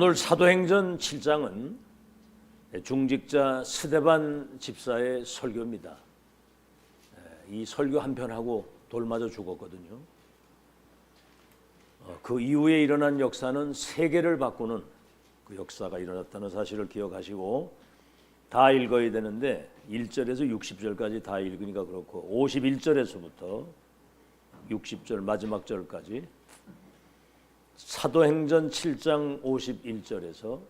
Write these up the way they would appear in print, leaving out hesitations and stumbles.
오늘 사도행전 7장은 중직자 스데반 집사의 설교입니다. 이 설교 한 편하고 돌 맞아 죽었거든요. 그 이후에 일어난 역사는 세계를 바꾸는 그 역사가 일어났다는 사실을 기억하시고 다 읽어야 되는데 1절에서 60절까지 다 읽으니까 그렇고 51절에서부터 60절 마지막 절까지 사도행전 7장 51절에서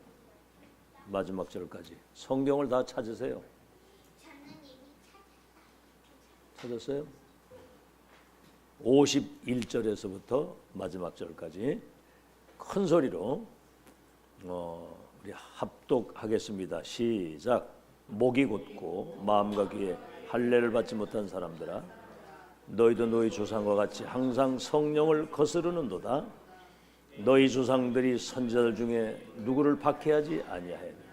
마지막 절까지 성경을 다 찾으세요. 찾았어요? 51절에서부터 마지막 절까지 큰 소리로 우리 합독하겠습니다. 시작. 목이 곧고 마음과 귀에 할례를 받지 못한 사람들아, 너희도 너희 조상과 같이 항상 성령을 거스르는도다. 너희 조상들이 선지자들 중에 누구를 박해하지 아니하였느냐.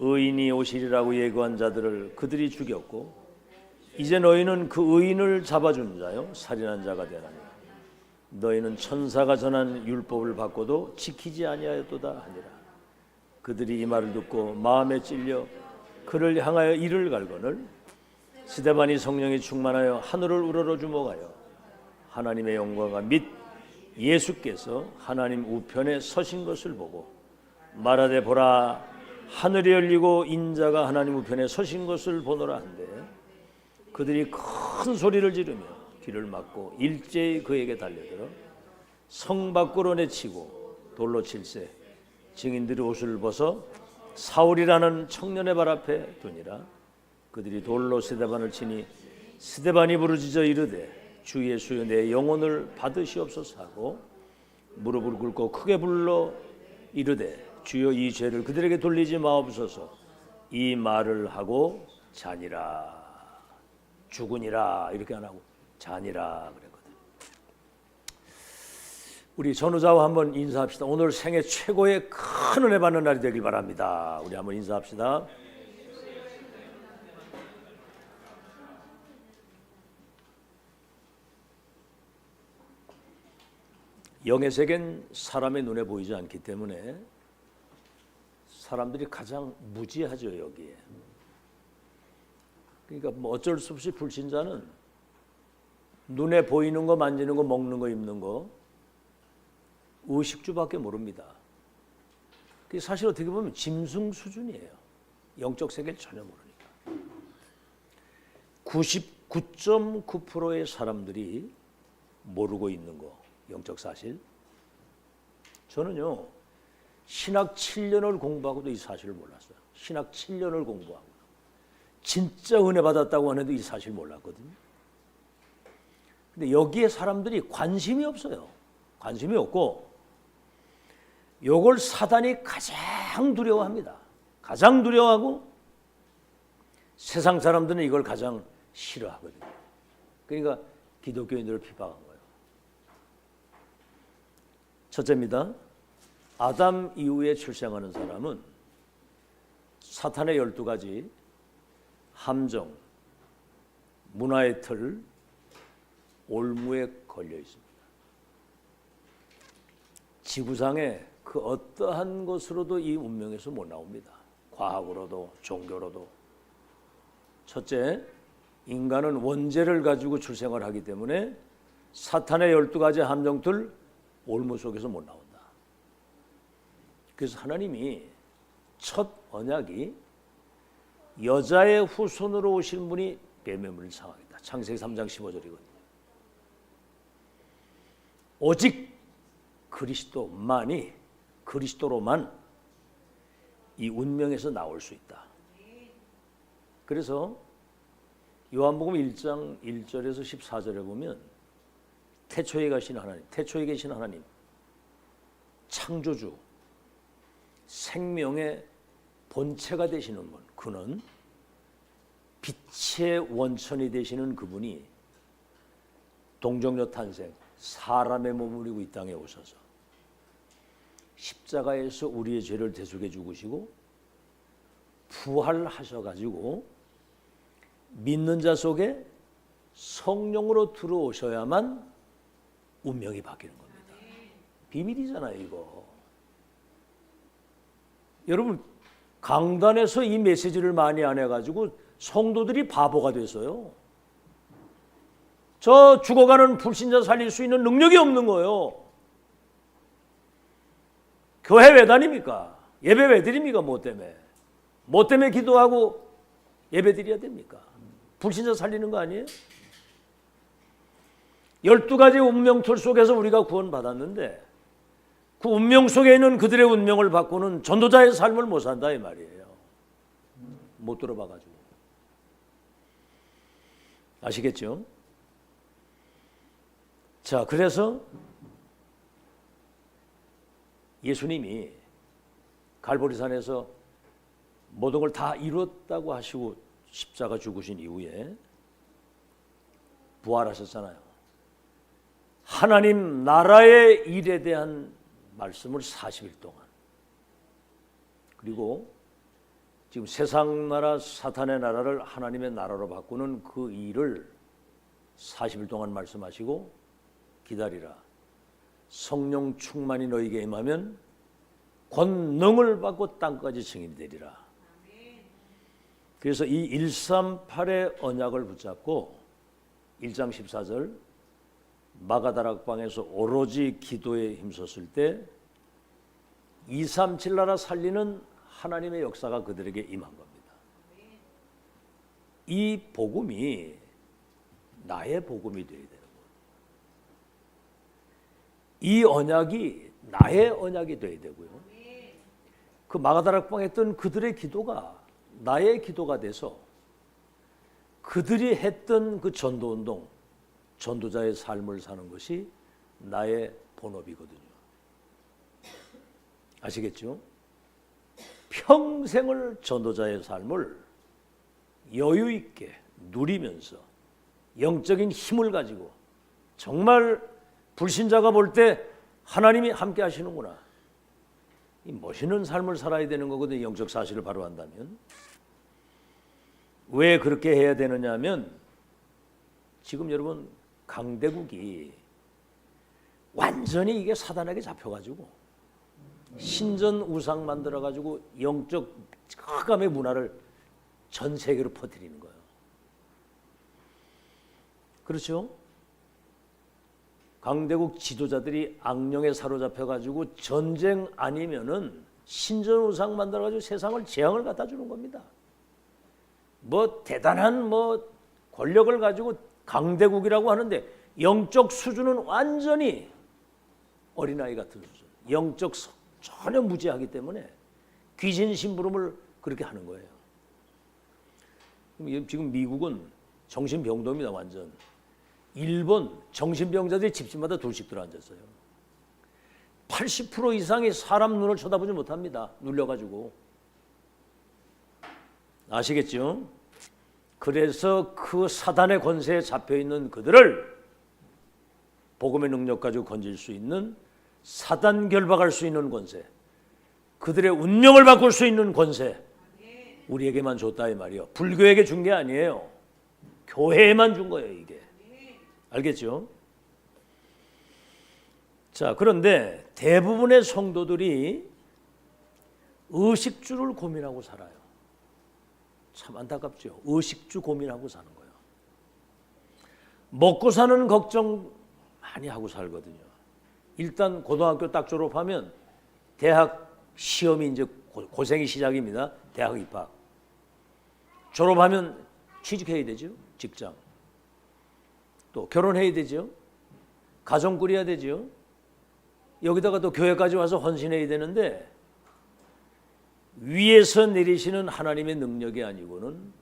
의인이 오시리라고 예고한 자들을 그들이 죽였고 이제 너희는 그 의인을 잡아준 자요 살인한 자가 되나니 너희는 천사가 전한 율법을 받고도 지키지 아니하였도다 하니라. 그들이 이 말을 듣고 마음에 찔려 그를 향하여 이를 갈거늘 스데반이 성령이 충만하여 하늘을 우러러 주목하여 하나님의 영광과 및 예수께서 하나님 우편에 서신 것을 보고 말하되 보라 하늘이 열리고 인자가 하나님 우편에 서신 것을 보노라 한데 그들이 큰 소리를 지르며 귀를 막고 일제히 그에게 달려들어 성 밖으로 내치고 돌로 칠세 증인들이 옷을 벗어 사울이라는 청년의 발 앞에 두니라. 그들이 돌로 스데반을 치니 스데반이 부르짖어 이르되 주 예수여 내 영혼을 받으시옵소서 하고 무릎을 꿇고 크게 불러 이르되 주여 이 죄를 그들에게 돌리지 마옵소서. 이 말을 하고 자니라. 죽으니라 이렇게 안 하고 자니라 그랬거든. 우리 전우자와 한번 인사합시다. 오늘 생애 최고의 큰 은혜 받는 날이 되길 바랍니다. 우리 한번 인사합시다. 영의 세계는 사람의 눈에 보이지 않기 때문에 사람들이 가장 무지하죠. 여기에. 그러니까 뭐 어쩔 수 없이 불신자는 눈에 보이는 거, 만지는 거, 먹는 거, 입는 거 의식주밖에 모릅니다. 그게 사실 어떻게 보면 짐승 수준이에요. 영적 세계를 전혀 모르니까. 99.9%의 사람들이 모르고 있는 거, 영적 사실. 저는요 신학 7년을 공부하고도 이 사실을 몰랐어요. 신학 7년을 공부하고 진짜 은혜 받았다고 하는데 이 사실 몰랐거든요. 근데 여기에 사람들이 관심이 없어요. 관심이 없고 요걸 사단이 가장 두려워합니다. 가장 두려워하고 세상 사람들은 이걸 가장 싫어하거든요. 그러니까 기독교인들을 비방한 거예요. 첫째입니다. 아담 이후에 출생하는 사람은 사탄의 12가지 함정, 문화의 틀, 올무에 걸려 있습니다. 지구상에 그 어떠한 것으로도 이 운명에서 못 나옵니다. 과학으로도 종교로도. 첫째, 인간은 원죄를 가지고 출생을 하기 때문에 사탄의 12가지 함정들 올무 속에서 못 나온다. 그래서 하나님이 첫 언약이 여자의 후손으로 오신 분이 뱀의 물을 상하겠다. 창세기 3장 15절이거든요. 오직 그리스도로만 이 운명에서 나올 수 있다. 그래서 요한복음 1장 1절에서 14절에 보면 태초에 계신 하나님, 창조주, 생명의 본체가 되시는 분, 그는 빛의 원천이 되시는 그분이 동정녀 탄생, 사람의 몸을 입고 이 땅에 오셔서 십자가에서 우리의 죄를 대속해 죽으시고 부활하셔가지고 믿는 자 속에 성령으로 들어오셔야만 운명이 바뀌는 겁니다. 비밀이잖아요, 이거. 여러분 강단에서 이 메시지를 많이 안 해가지고 성도들이 바보가 됐어요. 저 죽어가는 불신자 살릴 수 있는 능력이 없는 거예요. 교회 왜 다닙니까? 예배 왜 드립니까? 뭐 때문에? 뭐 때문에 기도하고 예배 드려야 됩니까? 불신자 살리는 거 아니에요? 12가지 운명틀 속에서 우리가 구원받았는데 그 운명 속에 있는 그들의 운명을 바꾸는 전도자의 삶을 못 산다 이 말이에요. 못 들어봐가지고. 아시겠죠? 자, 그래서 예수님이 갈보리산에서 모든 걸 다 이뤘다고 하시고 십자가 죽으신 이후에 부활하셨잖아요. 하나님 나라의 일에 대한 말씀을 40일 동안, 그리고 지금 세상 나라 사탄의 나라를 하나님의 나라로 바꾸는 그 일을 40일 동안 말씀하시고 기다리라. 성령 충만이 너에게 임하면 권능을 받고 땅까지 증인이 되리라. 그래서 이 138의 언약을 붙잡고 1장 14절 마가다락방에서 오로지 기도에 힘썼을 때 237 나라 살리는 하나님의 역사가 그들에게 임한 겁니다. 이 복음이 나의 복음이 되어야 되는 거예요. 이 언약이 나의 언약이 되어야 되고요. 그 마가다락방에 있던 그들의 기도가 나의 기도가 돼서 그들이 했던 그 전도운동, 전도자의 삶을 사는 것이 나의 본업이거든요. 아시겠죠? 평생을 전도자의 삶을 여유 있게 누리면서 영적인 힘을 가지고 정말 불신자가 볼 때 하나님이 함께 하시는구나. 이 멋있는 삶을 살아야 되는 거거든요. 영적 사실을 바로 한다면. 왜 그렇게 해야 되느냐 하면 지금 여러분 강대국이 완전히 이게 사단에게 잡혀가지고 신전 우상 만들어가지고 영적 흑암의 문화를 전 세계로 퍼뜨리는 거예요. 그렇죠? 강대국 지도자들이 악령에 사로잡혀가지고 전쟁 아니면은 신전 우상 만들어가지고 세상을 재앙을 갖다 주는 겁니다. 뭐 대단한 뭐 권력을 가지고 강대국이라고 하는데 영적 수준은 완전히 어린아이 같은 수준. 영적 전혀 무지하기 때문에 귀신 심부름을 그렇게 하는 거예요. 지금 미국은 정신병동입니다. 완전. 일본 정신병자들이 집집마다 둘씩 들어앉았어요. 80% 이상이 사람 눈을 쳐다보지 못합니다. 눌려가지고. 아시겠죠? 그래서 그 사단의 권세에 잡혀있는 그들을 복음의 능력 가지고 건질 수 있는, 사단 결박할 수 있는 권세, 그들의 운명을 바꿀 수 있는 권세 우리에게만 줬다 이 말이에요. 불교에게 준 게 아니에요. 교회에만 준 거예요 이게. 알겠죠? 자, 그런데 대부분의 성도들이 의식주를 고민하고 살아요. 참 안타깝죠. 의식주 고민하고 사는 거예요. 먹고 사는 걱정 많이 하고 살거든요. 일단 고등학교 딱 졸업하면 대학 시험이 이제 고생이 시작입니다. 대학 입학. 졸업하면 취직해야 되죠. 직장. 또 결혼해야 되죠. 가정 꾸려야 되죠. 여기다가 또 교회까지 와서 헌신해야 되는데 위에서 내리시는 하나님의 능력이 아니고는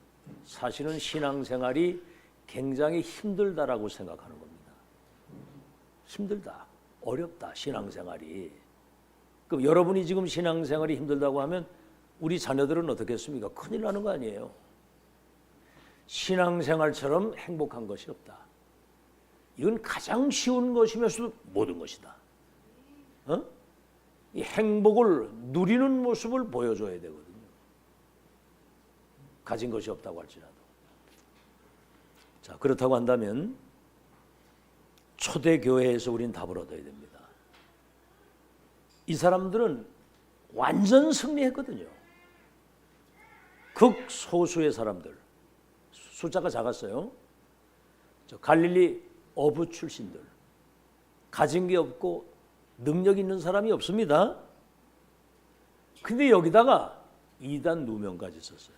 사실은 신앙생활이 굉장히 힘들다라고 생각하는 겁니다. 힘들다, 어렵다, 신앙생활이. 그럼 여러분이 지금 신앙생활이 힘들다고 하면 우리 자녀들은 어떻겠습니까? 큰일 나는 거 아니에요. 신앙생활처럼 행복한 것이 없다. 이건 가장 쉬운 것이면서도 모든 것이다. 이 행복을 누리는 모습을 보여줘야 되거든요. 가진 것이 없다고 할지라도. 자, 그렇다고 한다면 초대교회에서 우린 답을 얻어야 됩니다. 이 사람들은 완전 승리했거든요. 극소수의 사람들, 숫자가 작았어요. 저 갈릴리 어부 출신들, 가진 게 없고 능력 있는 사람이 없습니다. 근데 여기다가 이단 누명까지 썼어요.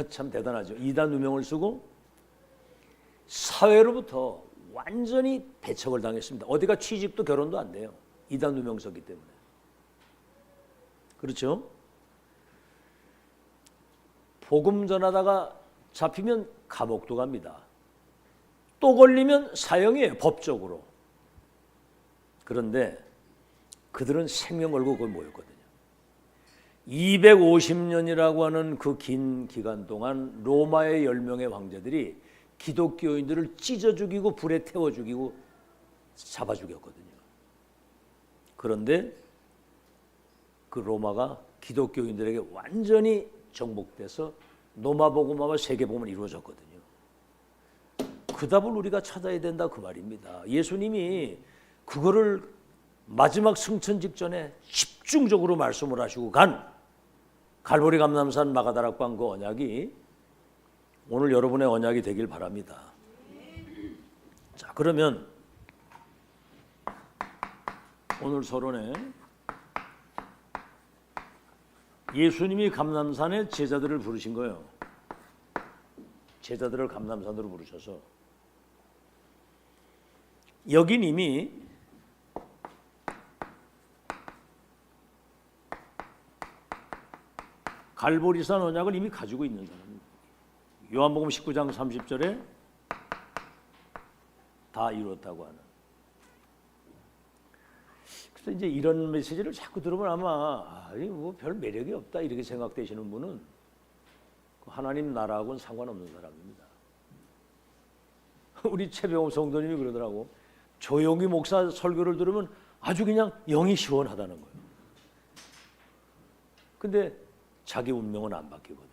참 대단하죠. 이단 누명을 쓰고 사회로부터 완전히 배척을 당했습니다. 어디가 취직도 결혼도 안 돼요. 이단 누명 썼기 때문에. 그렇죠? 복음 전하다가 잡히면 감옥도 갑니다. 또 걸리면 사형이에요. 법적으로. 그런데 그들은 생명 걸고 거기 모였거든요. 250년이라고 하는 그 긴 기간 동안 로마의 10명의 황제들이 기독교인들을 찢어 죽이고 불에 태워 죽이고 잡아 죽였거든요. 그런데 그 로마가 기독교인들에게 완전히 정복돼서 노마복음화와 세계복음은 이루어졌거든요. 그 답을 우리가 찾아야 된다 그 말입니다. 예수님이 그거를 마지막 승천 직전에 집중적으로 말씀을 하시고 간 갈보리 감람산 마가다락방 그 언약이 오늘 여러분의 언약이 되길 바랍니다. 자, 그러면 오늘 서론에 예수님이 감람산에 제자들을 부르신 거예요. 제자들을 감람산으로 부르셔서 여긴 이미 갈보리산 언약을 이미 가지고 있는 사람입니다. 요한복음 19장 30절에 다 이루었다고 하는. 그래서 이제 이런 메시지를 자꾸 들으면 아마 뭐 별 매력이 없다 이렇게 생각되시는 분은 하나님 나라하고는 상관없는 사람입니다. 우리 최병호 성도님이 그러더라고. 조용히 목사 설교를 들으면 아주 그냥 영이 시원하다는 거예요. 근데 자기 운명은 안 바뀌거든요.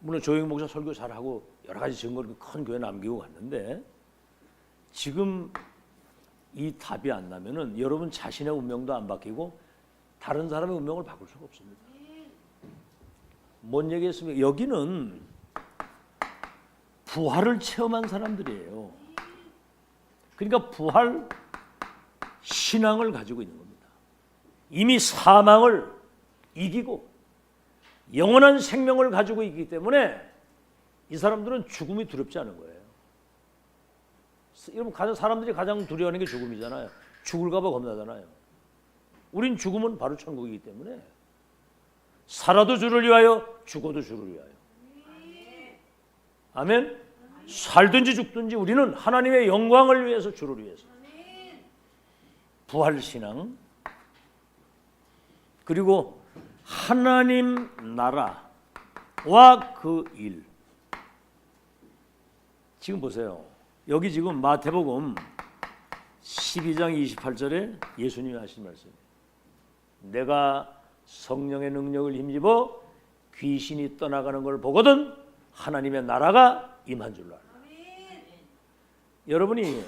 물론 조영희 목사 설교 잘하고 여러 가지 증거를 큰 교회 남기고 갔는데 지금 이 답이 안 나면은 여러분 자신의 운명도 안 바뀌고 다른 사람의 운명을 바꿀 수가 없습니다. 뭔 얘기했습니까? 여기는 부활을 체험한 사람들이에요. 그러니까 부활 신앙을 가지고 있는 겁니다. 이미 사망을 이기고 영원한 생명을 가지고 있기 때문에 이 사람들은 죽음이 두렵지 않은 거예요. 여러분 사람들이 가장 두려워하는 게 죽음이잖아요. 죽을까 봐 겁나잖아요. 우린 죽음은 바로 천국이기 때문에 살아도 주를 위하여 죽어도 주를 위하여. 아멘. 살든지 죽든지 우리는 하나님의 영광을 위해서 주를 위해서. 부활신앙 그리고 하나님 나라와 그 일. 지금 보세요. 여기 지금 마태복음 12장 28절에 예수님이 하신 말씀. 내가 성령의 능력을 힘입어 귀신이 떠나가는 걸 보거든 하나님의 나라가 임한 줄로 알라. 여러분이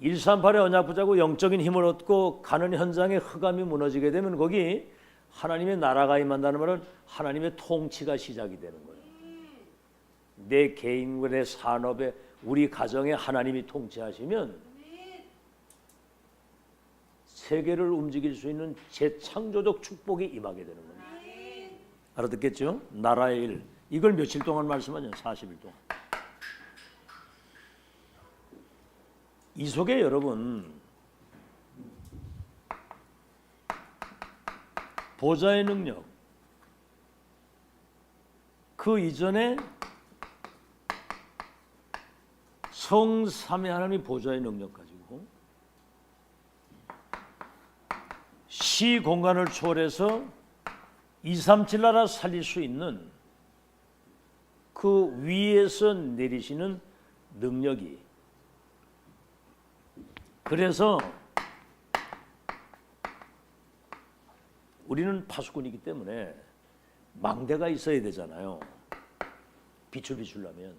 138의 언약 붙잡고 영적인 힘을 얻고 가는 현장에 흑암이 무너지게 되면 거기 하나님의 나라가 임한다는 말은 하나님의 통치가 시작이 되는 거예요. 내 개인과 내 산업에 우리 가정에 하나님이 통치하시면 세계를 움직일 수 있는 재창조적 축복이 임하게 되는 겁니다. 알아듣겠죠? 나라의 일. 이걸 며칠 동안 말씀하죠? 40일 동안. 이 속에 여러분 보좌의 능력 그 이전에 성삼위 하나님이 보좌의 능력 가지고 시 공간을 초월해서 237 나라 살릴 수 있는 그 위에서 내리시는 능력이 그래서 우리는 파수꾼이기 때문에 망대가 있어야 되잖아요. 빛을 비추려면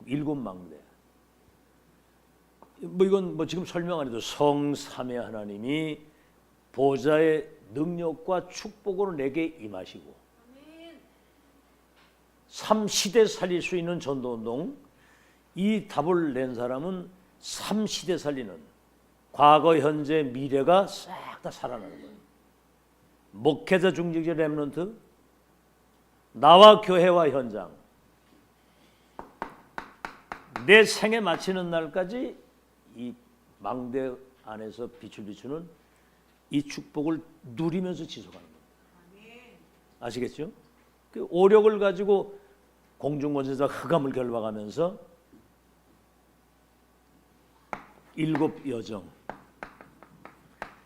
7망대. 이건 지금 설명 안 해도 성삼위 하나님이 보좌의 능력과 축복으로 내게 임하시고 3시대 살릴 수 있는 전도운동, 이 답을 낸 사람은 3시대 살리는 과거, 현재, 미래가 싹 다 살아나는 거예요. 목회자, 중직자, 렘넌트, 나와 교회와 현장, 내 생에 마치는 날까지 이 망대 안에서 빛을 비추는 이 축복을 누리면서 지속하는 겁니다. 아시겠죠? 그 오력을 가지고 공중권세자 흑암을 결박하면서 7 여정,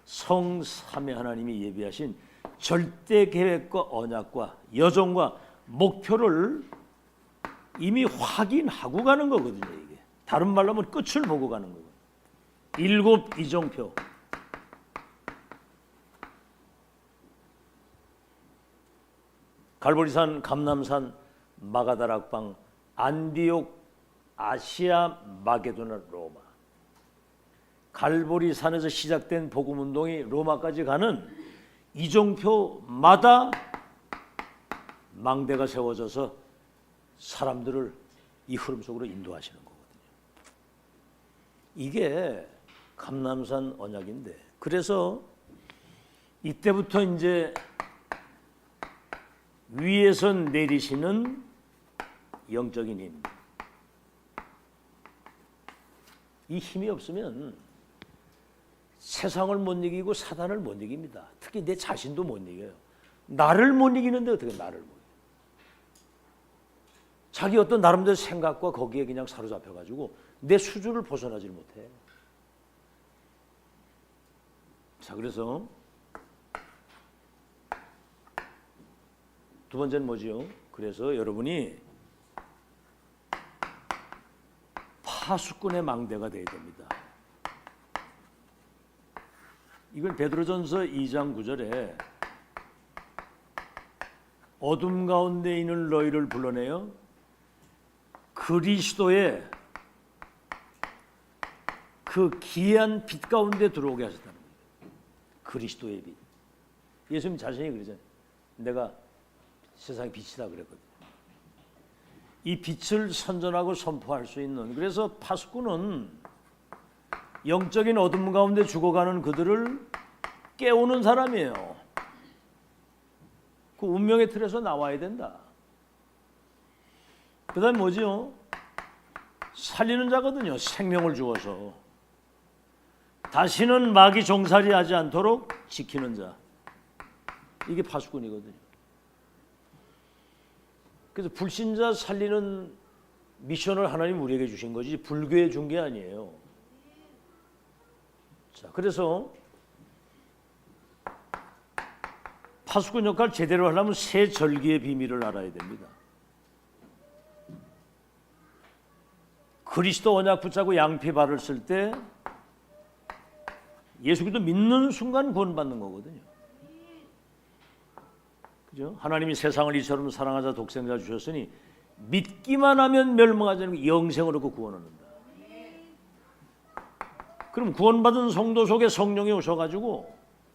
성삼위 하나님이 예비하신 절대 계획과 언약과 여정과 목표를 이미 확인하고 가는 거거든요. 이게 다른 말로 하면 끝을 보고 가는 거거든요. 7 이정표. 갈보리산, 감남산, 마가다락방, 안디옥, 아시아, 마게도나, 로마. 갈보리산에서 시작된 복음운동이 로마까지 가는 이정표마다 망대가 세워져서 사람들을 이 흐름 속으로 인도하시는 거거든요. 이게 감남산 언약인데, 그래서 이때부터 이제 위에서 내리시는 영적인 힘, 이 힘이 없으면 세상을 못 이기고 사단을 못 이깁니다. 특히 내 자신도 못 이겨요. 나를 못 이기는데 어떻게 나를 못 이겨요? 자기 어떤 나름대로 생각과 거기에 그냥 사로잡혀가지고 내 수준을 벗어나질 못해. 자, 그래서 두 번째는 뭐지요? 그래서 여러분이 파수꾼의 망대가 되어야 됩니다. 이걸 베드로전서 2장 9절에 어둠 가운데 있는 너희를 불러내어 그리스도의 그 기이한 빛 가운데 들어오게 하셨다는 거예요. 그리스도의 빛. 예수님 자신이 그러잖아요. 내가 세상의 빛이다 그랬거든요. 이 빛을 선전하고 선포할 수 있는, 그래서 파수꾼은 영적인 어둠 가운데 죽어가는 그들을 깨우는 사람이에요. 그 운명의 틀에서 나와야 된다. 그 다음에 뭐지요? 살리는 자거든요. 생명을 주어서 다시는 마귀 종살이하지 않도록 지키는 자, 이게 파수꾼이거든요. 그래서 불신자 살리는 미션을 하나님 우리에게 주신 거지 불교에 준 게 아니에요. 자, 그래서 파수꾼 역할 제대로 하려면 세 절기의 비밀을 알아야 됩니다. 그리스도 언약 붙잡고 양피 발을 쓸 때 예수 그리스도 믿는 순간 구원받는 거거든요. 그죠? 하나님이 세상을 이처럼 사랑하사 독생자 주셨으니 믿기만 하면 멸망하지 않고 영생을 얻고 구원을 얻는다. 그럼 구원받은 성도 속에 성령이 오셔가지고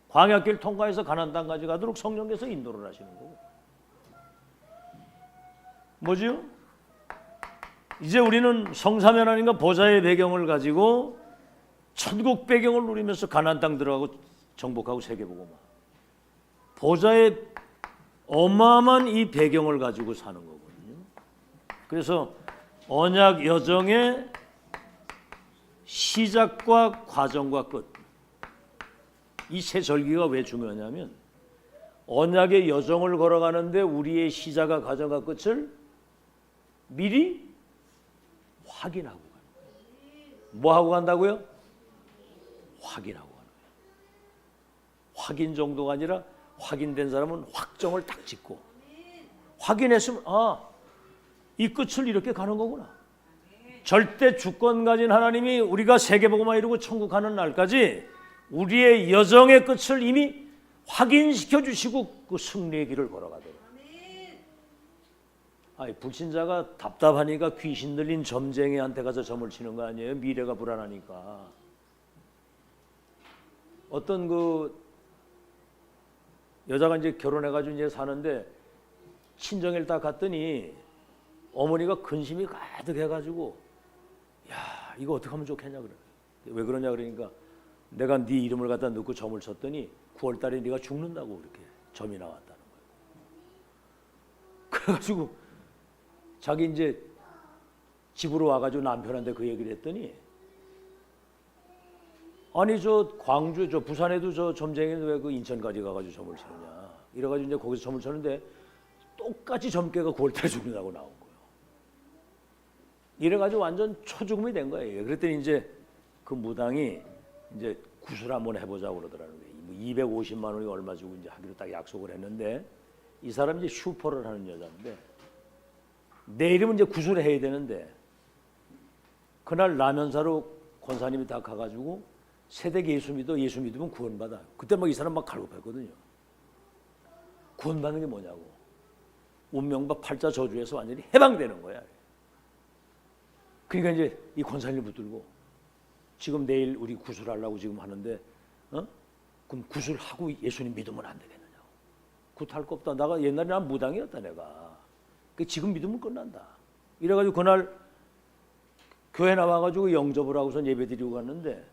광야길 통과해서 가나안 땅까지 가도록 성령께서 인도를 하시는 거고. 뭐지요? 이제 우리는 성삼위 하나님과 보좌의 배경을 가지고 천국 배경을 누리면서 가나안 땅 들어가고 정복하고 세계보고만 보좌의 어마어마한 이 배경을 가지고 사는 거거든요. 그래서 언약 여정의 시작과 과정과 끝, 이 세 절기가 왜 중요하냐면 언약의 여정을 걸어가는데 우리의 시작과 과정과 끝을 미리 확인하고 가는 거예요. 뭐 하고 간다고요? 확인하고 가는 거예요. 확인 정도가 아니라 확인된 사람은 확정을 딱 짓고 확인했으면 이 끝을 이렇게 가는 거구나. 절대 주권 가진 하나님이 우리가 세계복음화 이루고 천국 가는 날까지 우리의 여정의 끝을 이미 확인시켜 주시고 그 승리의 길을 걸어가도록. 불신자가 답답하니까 귀신 들린 점쟁이한테 가서 점을 치는 거 아니에요? 미래가 불안하니까. 어떤 그 여자가 이제 결혼해가지고 이제 사는데 친정에 딱 갔더니 어머니가 근심이 가득해가지고 야 이거 어떻게 하면 좋겠냐 그래. 왜 그러냐 그러니까 내가 네 이름을 갖다 넣고 점을 쳤더니 9월달에 네가 죽는다고 그렇게 점이 나왔다는 거예요. 그래가지고 자기 이제 집으로 와가지고 남편한테 그 얘기를 했더니 아니 저 광주 저 부산에도 저 점쟁이는 왜 그 인천까지 가가지고 점을 치느냐 이래가지고 이제 거기서 점을 쳤는데 똑같이 점괘가 9월달에 죽는다고 나온 거예요. 이래가지고 완전 초죽음이 된 거예요. 그랬더니 이제 그 무당이 이제 구슬 한번 해보자고 그러더라는 거예요. 250만 원이 얼마 주고 이제 하기로 딱 약속을 했는데 이 사람이 이제 슈퍼를 하는 여자인데 내일이면 이제 구슬을 해야 되는데 그날 라면 사러 권사님이 다 가가지고 세대 예수 믿으면 구원받아. 그때 막 이 사람 막 갈급했거든요. 구원받는 게 뭐냐고. 운명과 팔자 저주에서 완전히 해방되는 거야. 그러니까 이제 이 권사님을 붙들고 지금 내일 우리 구술하려고 지금 하는데 그럼 구술하고 예수님 믿으면 안 되겠느냐고. 굿할 거 없다. 내가 옛날에 난 무당이었다 내가. 지금 믿으면 끝난다. 이래가지고 그날 교회 나와가지고 영접을 하고서 예배 드리고 갔는데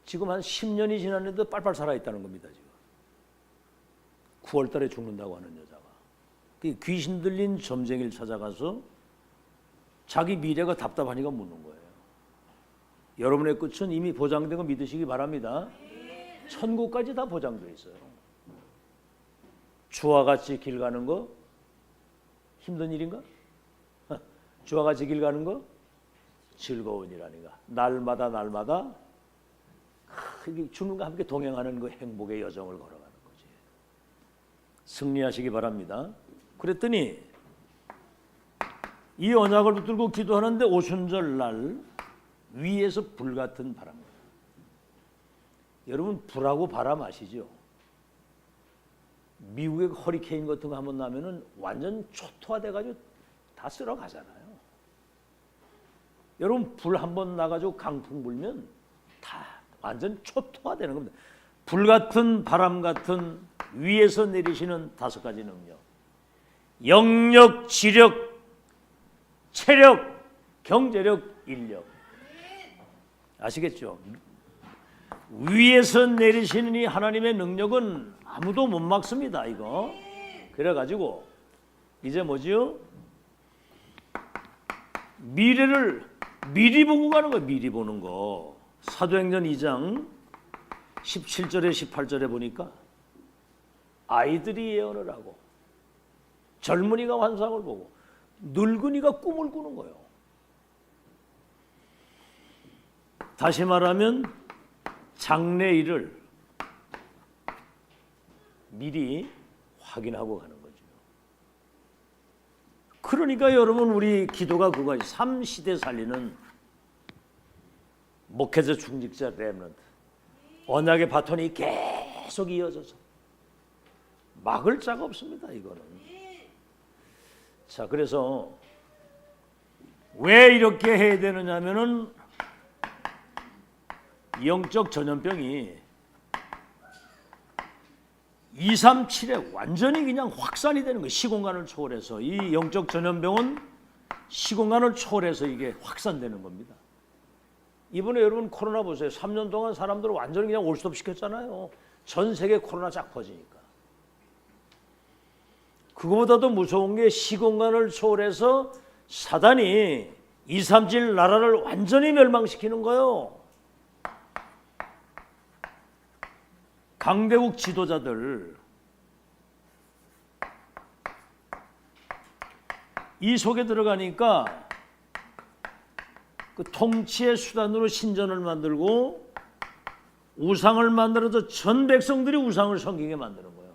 지금 한 10년이 지났는데도 빨빨 살아있다는 겁니다. 지금 9월달에 죽는다고 하는 여자가 귀신 들린 점쟁이를 찾아가서 자기 미래가 답답하니까 묻는 거예요. 여러분의 끝은 이미 보장된 거 믿으시기 바랍니다. 천국까지 다 보장되어 있어요. 주와 같이 길 가는 거 힘든 일인가? 주와 같이 길 가는 거 즐거운 일 아닌가? 날마다 주님과 함께 동행하는 그 행복의 여정을 걸어가는 거지. 승리하시기 바랍니다. 그랬더니 이 언약을 붙들고 기도하는데 오순절 날 위에서 불같은 바람. 여러분 불하고 바람 아시죠? 미국의 허리케인 같은 거 한번 나면은 완전 초토화돼가지고 다 쓸어가잖아요. 여러분 불 한번 나가지고 강풍 불면 다 완전 초토화되는 겁니다. 불 같은 바람 같은 위에서 내리시는 5가지 능력. 영력, 지력, 체력, 경제력, 인력. 아시겠죠? 위에서 내리시는 이 하나님의 능력은 아무도 못 막습니다. 이거. 그래가지고 이제 뭐지요? 미래를 미리 보고 가는 거예요. 미리 보는 거. 사도행전 2장 17절에 18절에 보니까 아이들이 예언을 하고 젊은이가 환상을 보고 늙은이가 꿈을 꾸는 거예요. 다시 말하면 장래일을 미리 확인하고 가는 거죠. 그러니까 여러분 우리 기도가 그거예요. 3시대 살리는 목회자 중직자 렘넌트. 언약의 바톤이 계속 이어져서 막을 자가 없습니다. 이거는. 자, 그래서 왜 이렇게 해야 되느냐 하면은 영적 전염병이 237에 완전히 그냥 확산이 되는 거예요. 시공간을 초월해서. 이 영적 전염병은 시공간을 초월해서 이게 확산되는 겁니다. 이번에 여러분 코로나 보세요. 3년 동안 사람들을 완전히 그냥 올스톱 시켰잖아요. 전 세계 코로나 쫙 퍼지니까. 그거보다도 무서운 게 시공간을 초월해서 사단이 237 나라를 완전히 멸망시키는 거예요. 강대국 지도자들 이 속에 들어가니까 그 통치의 수단으로 신전을 만들고 우상을 만들어서 전 백성들이 우상을 섬기게 만드는 거예요.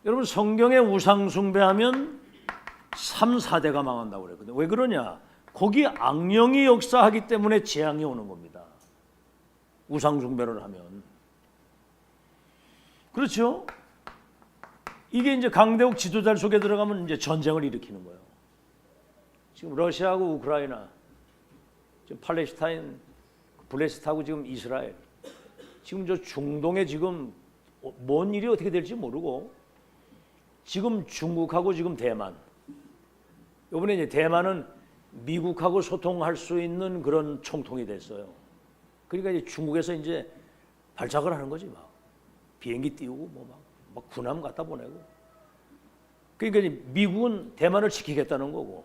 여러분 성경에 우상 숭배하면 3, 4대가 망한다고 그랬거든요. 왜 그러냐? 거기 악령이 역사하기 때문에 재앙이 오는 겁니다. 우상 숭배를 하면. 그렇죠? 이게 이제 강대국 지도자 속에 들어가면 이제 전쟁을 일으키는 거예요. 지금 러시아하고 우크라이나, 지금 팔레스타인, 블레스타하고 지금 이스라엘, 지금 저 중동에 지금 뭔 일이 어떻게 될지 모르고 지금 중국하고 지금 대만, 이번에 이제 대만은 미국하고 소통할 수 있는 그런 총통이 됐어요. 그러니까 이제 중국에서 이제 발작을 하는 거지 막 비행기 띄우고 막 군함 갖다 보내고. 그러니까 이제 미국은 대만을 지키겠다는 거고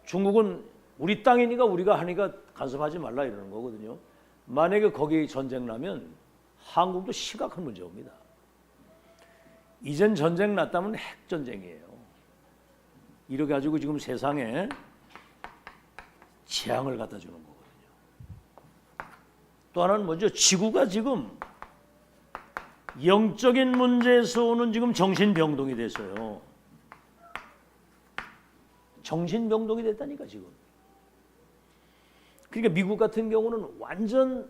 중국은 우리 땅이니까 우리가 하니까 간섭하지 말라 이러는 거거든요. 만약에 거기 전쟁 나면 한국도 심각한 문제 옵니다. 이젠 전쟁 났다면 핵전쟁이에요. 이렇게 가지고 지금 세상에 재앙을 갖다 주는 거거든요. 또 하나는 뭐죠? 지구가 지금 영적인 문제에서 오는 지금 정신병동이 됐어요. 정신병동이 됐다니까 지금. 그러니까 미국 같은 경우는 완전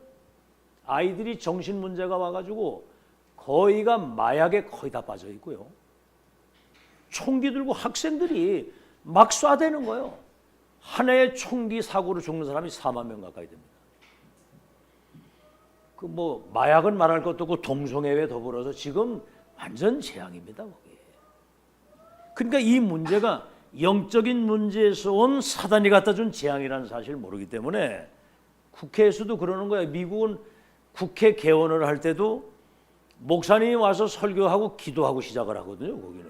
아이들이 정신 문제가 와가지고 거의가 마약에 거의 다 빠져 있고요. 총기 들고 학생들이 막 쏴대는 거예요. 한 해에 총기 사고로 죽는 사람이 4만 명 가까이 됩니다. 그 뭐 마약은 말할 것도 없고 동성애에 더불어서 지금 완전 재앙입니다. 거기. 그러니까 이 문제가 영적인 문제에서 온 사단이 갖다 준 재앙이라는 사실을 모르기 때문에 국회에서도 그러는 거예요. 미국은 국회 개원을 할 때도 목사님이 와서 설교하고 기도하고 시작을 하거든요. 거기는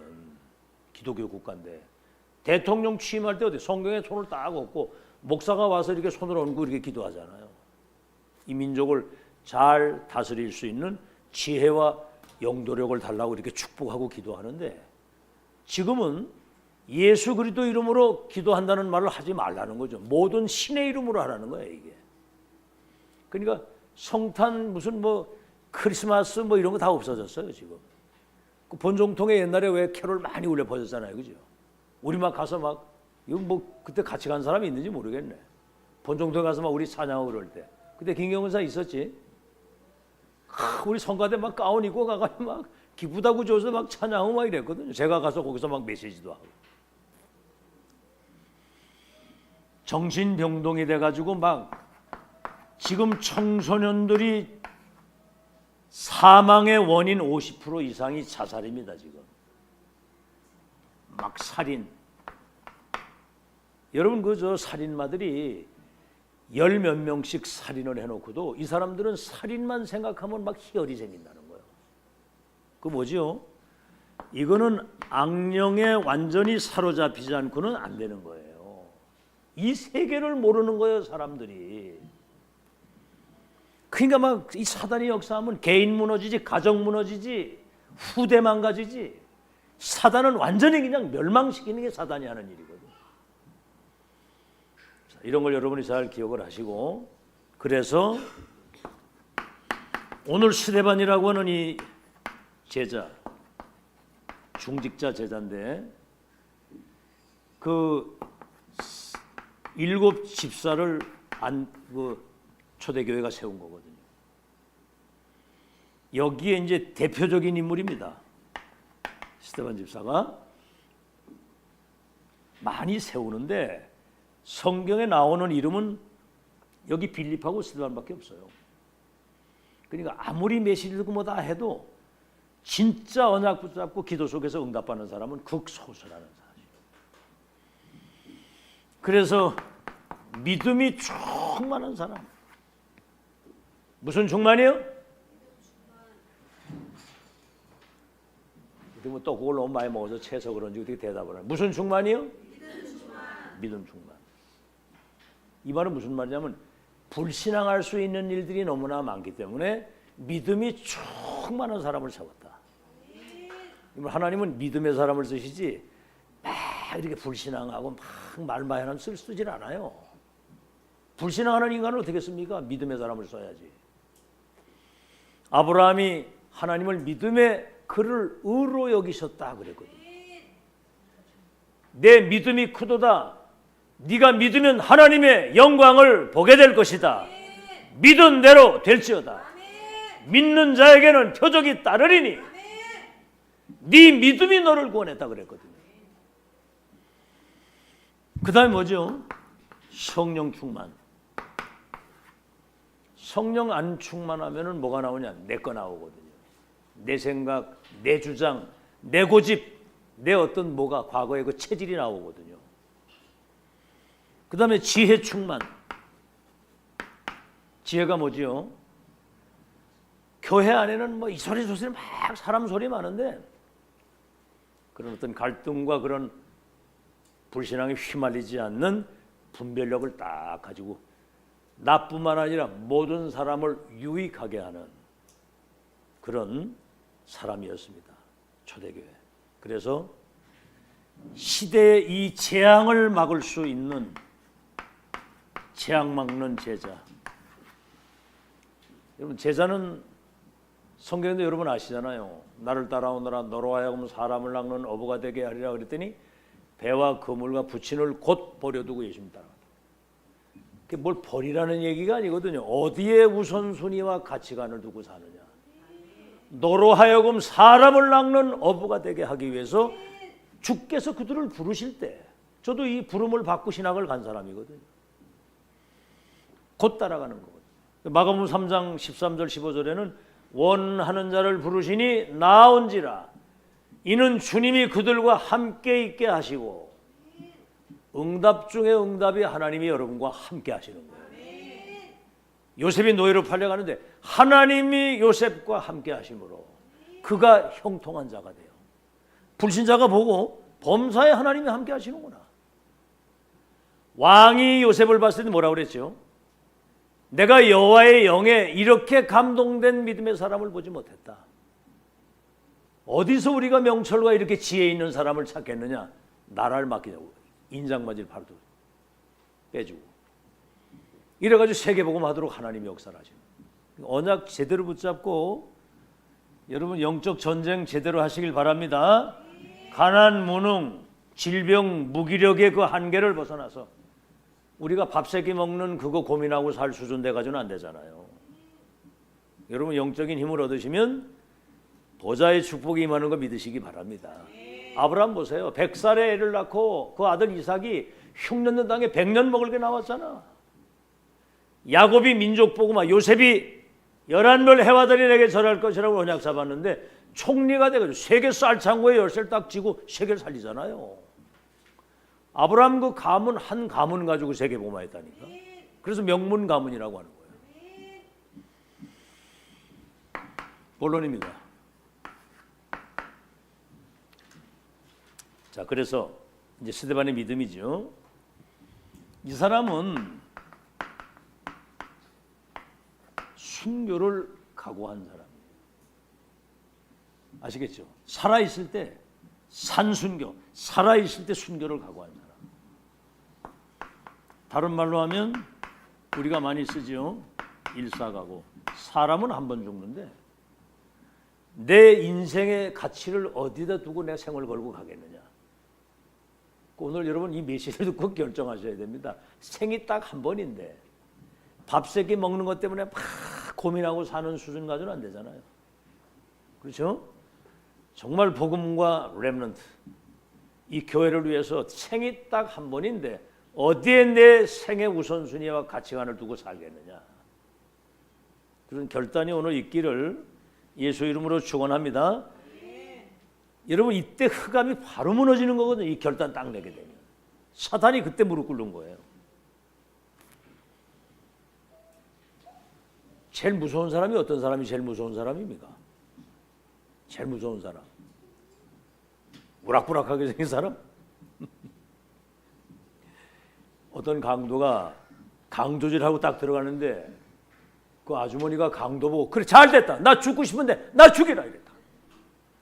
기독교 국가인데 대통령 취임할 때 어디 성경에 손을 딱 얹고 목사가 와서 이렇게 손을 얹고 이렇게 기도하잖아요. 이 민족을 잘 다스릴 수 있는 지혜와 영도력을 달라고 이렇게 축복하고 기도하는데 지금은 예수 그리스도 이름으로 기도한다는 말을 하지 말라는 거죠. 모든 신의 이름으로 하라는 거예요, 이게. 그러니까 성탄 무슨 뭐 크리스마스 뭐 이런 거 다 없어졌어요, 지금. 그 본总統 옛날에 왜 캐롤 많이 울려 퍼졌잖아요, 그죠? 우리 막 가서 막 이거 뭐 그때 같이 간 사람이 있는지 모르겠네. 본总統 가서 막 우리 찬양하고 그럴 때. 그때 김경은사 있었지. 우리 성가대 막 가운 입고 가가지고 막 기쁘다고 줘서 막 찬양하고 막 이랬거든요. 제가 가서 거기서 막 메시지도 하고. 정신병동이 돼가지고 막 지금 청소년들이 사망의 원인 50% 이상이 자살입니다. 지금 막 살인. 여러분 그 저 살인마들이 열 몇 명씩 살인을 해놓고도 이 사람들은 살인만 생각하면 막 희열이 생긴다는 거예요. 그 뭐지요? 이거는 악령에 완전히 사로잡히지 않고는 안 되는 거예요. 이 세계를 모르는 거예요, 사람들이. 그러니까 막 이 사단이 역사하면 개인 무너지지, 가정 무너지지, 후대 망가지지. 사단은 완전히 그냥 멸망시키는 게 사단이 하는 일이거든요. 자, 이런 걸 여러분이 잘 기억을 하시고, 그래서 오늘 스데반이라고 하는 이 제자, 중직자 제자인데 그 7 집사를 초대교회가 세운 거거든요. 여기에 이제 대표적인 인물입니다. 스데반 집사가 많이 세우는데 성경에 나오는 이름은 여기 빌립하고 스데반밖에 없어요. 그러니까 아무리 메시지 듣고 뭐다 해도 진짜 언약 붙잡고 기도 속에서 응답받는 사람은 극소수라는 사실. 그래서 믿음이 충만한 사람. 무슨 충만이요? 또 그걸 너무 많이 먹어서 채서 그런지 어떻게 대답을 하냐. 무슨 충만이요? 믿음 충만. 이 말은 무슨 말이냐면 불신앙할 수 있는 일들이 너무나 많기 때문에 믿음이 충만한 사람을 세웠다. 하나님은 믿음의 사람을 쓰시지 막 이렇게 불신앙하고 막 말 많이 하는 쓰질 않아요. 불신앙하는 인간은 어떻게 씁니까? 믿음의 사람을 써야지. 아브라함이 하나님을 믿음의 그를 의로 여기셨다 그랬거든요. 내 믿음이 크도다. 네가 믿으면 하나님의 영광을 보게 될 것이다. 믿은 대로 될지어다. 믿는 자에게는 표적이 따르리니 네 믿음이 너를 구원했다 그랬거든요. 그 다음에 뭐죠? 성령 충만. 성령 안 충만하면 뭐가 나오냐? 내 거 나오거든요. 내 생각, 내 주장, 내 고집, 내 어떤 뭐가 과거의 그 체질이 나오거든요. 그 다음에 지혜 충만. 지혜가 뭐지요? 교회 안에는 뭐 이 소리 저 소리 막 사람 소리 많은데 그런 어떤 갈등과 그런 불신앙에 휘말리지 않는 분별력을 딱 가지고 나뿐만 아니라 모든 사람을 유익하게 하는 그런 사람이었습니다. 초대교회. 그래서 시대의 이 재앙을 막을 수 있는 재앙 막는 제자. 여러분 제자는 성경에도 여러분 아시잖아요. 나를 따라오너라 너로 하여금 사람을 낚는 어부가 되게 하리라 그랬더니 배와 그물과 부친을 곧 버려두고 예수님 따라간다. 그게 뭘 버리라는 얘기가 아니거든요. 어디에 우선순위와 가치관을 두고 사느냐. 너로 하여금 사람을 낚는 어부가 되게 하기 위해서 주께서 그들을 부르실 때 저도 이 부름을 받고 신학을 간 사람이거든요. 곧 따라가는 거거든요. 마가복음 3장 13절 15절에는 원하는 자를 부르시니 나온지라 이는 주님이 그들과 함께 있게 하시고 응답 중에 응답이 하나님이 여러분과 함께 하시는 거예요. 요셉이 노예로 팔려가는데 하나님이 요셉과 함께 하심으로 그가 형통한 자가 돼요. 불신자가 보고 범사에 하나님이 함께 하시는구나. 왕이 요셉을 봤을 때 뭐라고 그랬죠? 내가 여호와의 영에 이렇게 감동된 믿음의 사람을 보지 못했다. 어디서 우리가 명철과 이렇게 지혜 있는 사람을 찾겠느냐? 나라를 맡기냐고. 인장맞이를 바로 빼주고. 이래가지고 세계복음 하도록 하나님이 역사를 하시는 거예요. 언약 제대로 붙잡고 여러분 영적 전쟁 제대로 하시길 바랍니다. 가난, 무능, 질병, 무기력의 그 한계를 벗어나서 우리가 밥 세끼 먹는 그거 고민하고 살 수준 돼가지고는 안 되잖아요. 여러분 영적인 힘을 얻으시면 보좌의 축복이 임하는 거 믿으시기 바랍니다. 아브라함 보세요. 100살에 애를 낳고 그 아들 이삭이 흉년된 땅에 100년 먹을 게 나왔잖아. 야곱이 민족 보고 막 요셉이 11별 해와들이 내게 절할 것이라고 언약 잡았는데 총리가 돼가지고 세계 쌀창고에 열쇠를 딱 쥐고 세계를 살리잖아요. 아브라함 그 가문 한 가문 가지고 세계 복음화했다니까. 그래서 명문 가문이라고 하는 거예요. 본론입니다. 자, 그래서 이제 스데반의 믿음이죠. 이 사람은 순교를 각오한 사람이에요. 아시겠죠? 살아있을 때 산순교, 살아있을 때 순교를 각오한 사람. 다른 말로 하면 우리가 많이 쓰죠. 일사각오. 사람은 한 번 죽는데 내 인생의 가치를 어디다 두고 내 생을 걸고 가겠느냐. 오늘 여러분 이 메시지를 듣고 결정하셔야 됩니다. 생이 딱 한 번인데 밥 세 끼 먹는 것 때문에 막 고민하고 사는 수준 가지고는 안 되잖아요. 그렇죠? 정말 복음과 렘넌트, 이 교회를 위해서 생이 딱 한 번인데 어디에 내 생의 우선순위와 가치관을 두고 살겠느냐. 그런 결단이 오늘 있기를 예수 이름으로 축원합니다. 여러분 이때 흑암이 바로 무너지는 거거든요. 이 결단 딱 내게 되면. 사탄이 그때 무릎 꿇는 거예요. 제일 무서운 사람이 어떤 사람이 제일 무서운 사람입니까? 제일 무서운 사람. 우락부락하게 생긴 사람? 어떤 강도가 강도질하고 딱 들어가는데 그 아주머니가 강도 보고 그래 잘됐다. 나 죽고 싶은데 나 죽이라 이랬다.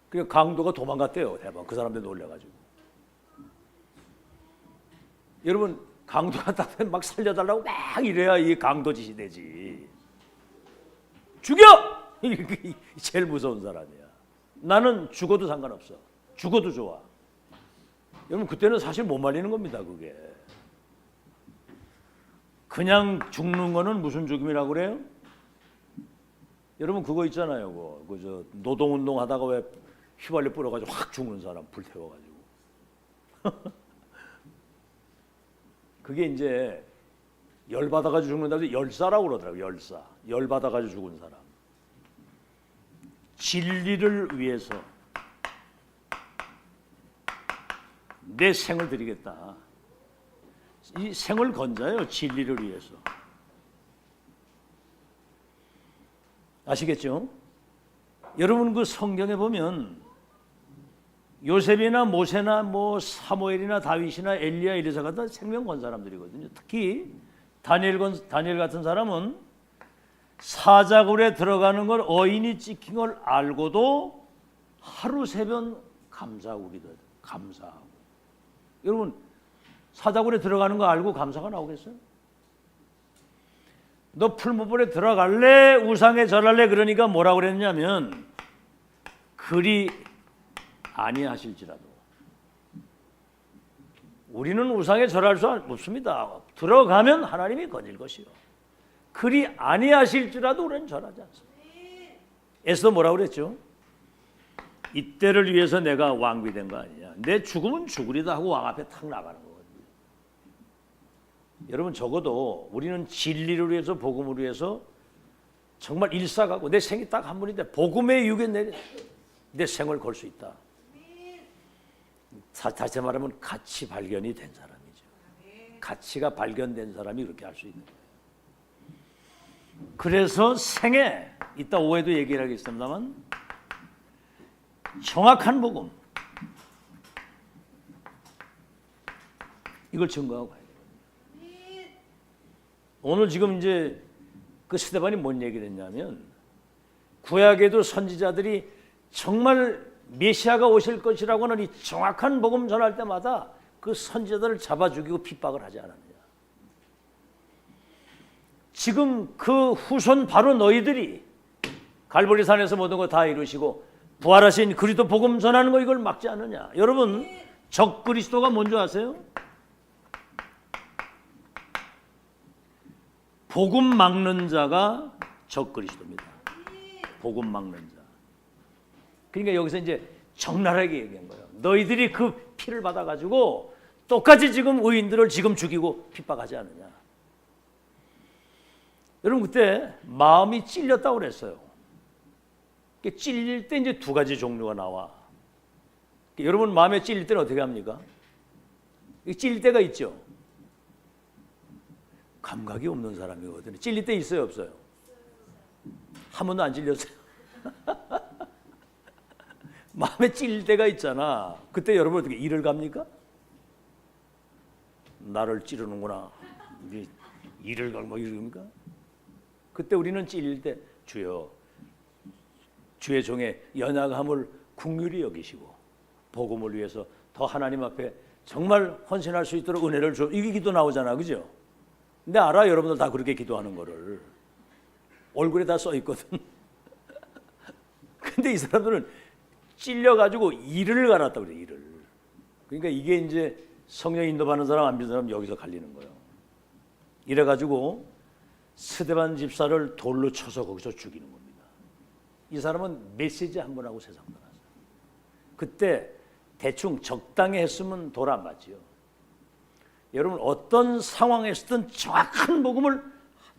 그래서 강도가 도망갔대요. 대박. 그 사람들 놀래가지고. 여러분 강도가 딱 막 살려달라고 막 이래야 이 강도짓이 되지. 죽여! 이게 제일 무서운 사람이야. 나는 죽어도 상관없어. 죽어도 좋아. 여러분 그때는 사실 못 말리는 겁니다. 그게. 그냥 죽는 거는 무슨 죽음이라고 그래요? 여러분 그거 있잖아요. 그저 노동운동 하다가 왜 휘발유 뿌려가지고 확 죽는 사람 불태워가지고. 그게 이제 열받아가지고 죽는다고 열사라고 그러더라고요. 열사. 열받아가지고 죽은 사람. 진리를 위해서 내 생을 드리겠다. 이 생을 건져요. 진리를 위해서. 아시겠죠? 여러분 그 성경에 보면 요셉이나 모세나 뭐 사무엘이나 다윗이나 엘리야 엘리사가 다 생명 건 사람들이거든요. 특히 다니엘 같은 사람은 사자굴에 들어가는 걸 어인이 찍힌 걸 알고도 하루 세 번 감사하고 기도해요. 감사하고. 여러분 사자굴에 들어가는 거 알고 감사가 나오겠어요? 너 풀무불에 들어갈래? 우상에 절할래? 그러니까 뭐라고 그랬냐면 그리 아니하실지라도. 우리는 우상에 절할 수 없습니다. 들어가면 하나님이 건질 것이요. 그리 아니하실지라도 우리는 절하지 않습니다. 에스더 뭐라고 그랬죠? 이때를 위해서 내가 왕비된 거 아니냐. 내 죽음은 죽으리다 하고 왕 앞에 탁 나가는 거거든요. 여러분 적어도 우리는 진리를 위해서 복음을 위해서 정말 일사가고 내 생이 딱 한 번인데 복음의 유에 내 생을 걸 수 있다. 다시 말하면 가치 발견이 된 사람이죠. 가치가 발견된 사람이 그렇게 할 수 있는 거예요. 그래서 생애 이따 오후에도 얘기를 하겠습니다만 정확한 복음 이걸 증거하고 가야 돼요. 오늘 지금 이제 그 스데반이 뭔 얘기를 했냐면 구약에도 선지자들이 정말 메시아가 오실 것이라고 하는 이 정확한 복음 전할 때마다 그 선지자들을 잡아 죽이고 핍박을 하지 않았느냐. 지금 그 후손 바로 너희들이 갈보리산에서 모든 거 다 이루시고 부활하신 그리스도 복음 전하는 거 이걸 막지 않느냐. 여러분 적 그리스도가 뭔지 아세요? 복음 막는 자가 적 그리스도입니다. 복음 막는 자. 그러니까 여기서 이제 적나라하게 얘기한 거예요. 너희들이 그 피를 받아가지고 똑같이 지금 의인들을 지금 죽이고 핍박하지 않느냐. 여러분 그때 마음이 찔렸다고 그랬어요. 찔릴 때 이제 두 가지 종류가 나와. 여러분 마음에 찔릴 때는 어떻게 합니까? 찔릴 때가 있죠. 감각이 없는 사람이거든요. 찔릴 때 있어요, 없어요? 한 번도 안 찔렸어요. 마음에 찔릴 때가 있잖아. 그때 여러분 어떻게 일을 갑니까? 나를 찌르는구나. 일을 갈 뭐 이럽니까? 그때 우리는 찔릴 때 주여 주의 종의 연약함을 긍휼히 여기시고 복음을 위해서 더 하나님 앞에 정말 헌신할 수 있도록 은혜를 줘. 이게 기도 나오잖아, 그죠? 근데 알아, 여러분들 다 그렇게 기도하는 거를 얼굴에 다 써 있거든. 근데 이 사람들은 찔려가지고 일을 갈았다고 그래, 일을. 그러니까 이게 이제 성령 인도받는 사람 안 믿는 사람 여기서 갈리는 거예요. 이래가지고 스데반 집사를 돌로 쳐서 거기서 죽이는 겁니다. 이 사람은 메시지 한 번 하고 세상 떠났어요. 그때 대충 적당히 했으면 돌 안 맞지요. 여러분 어떤 상황에서든 정확한 복음을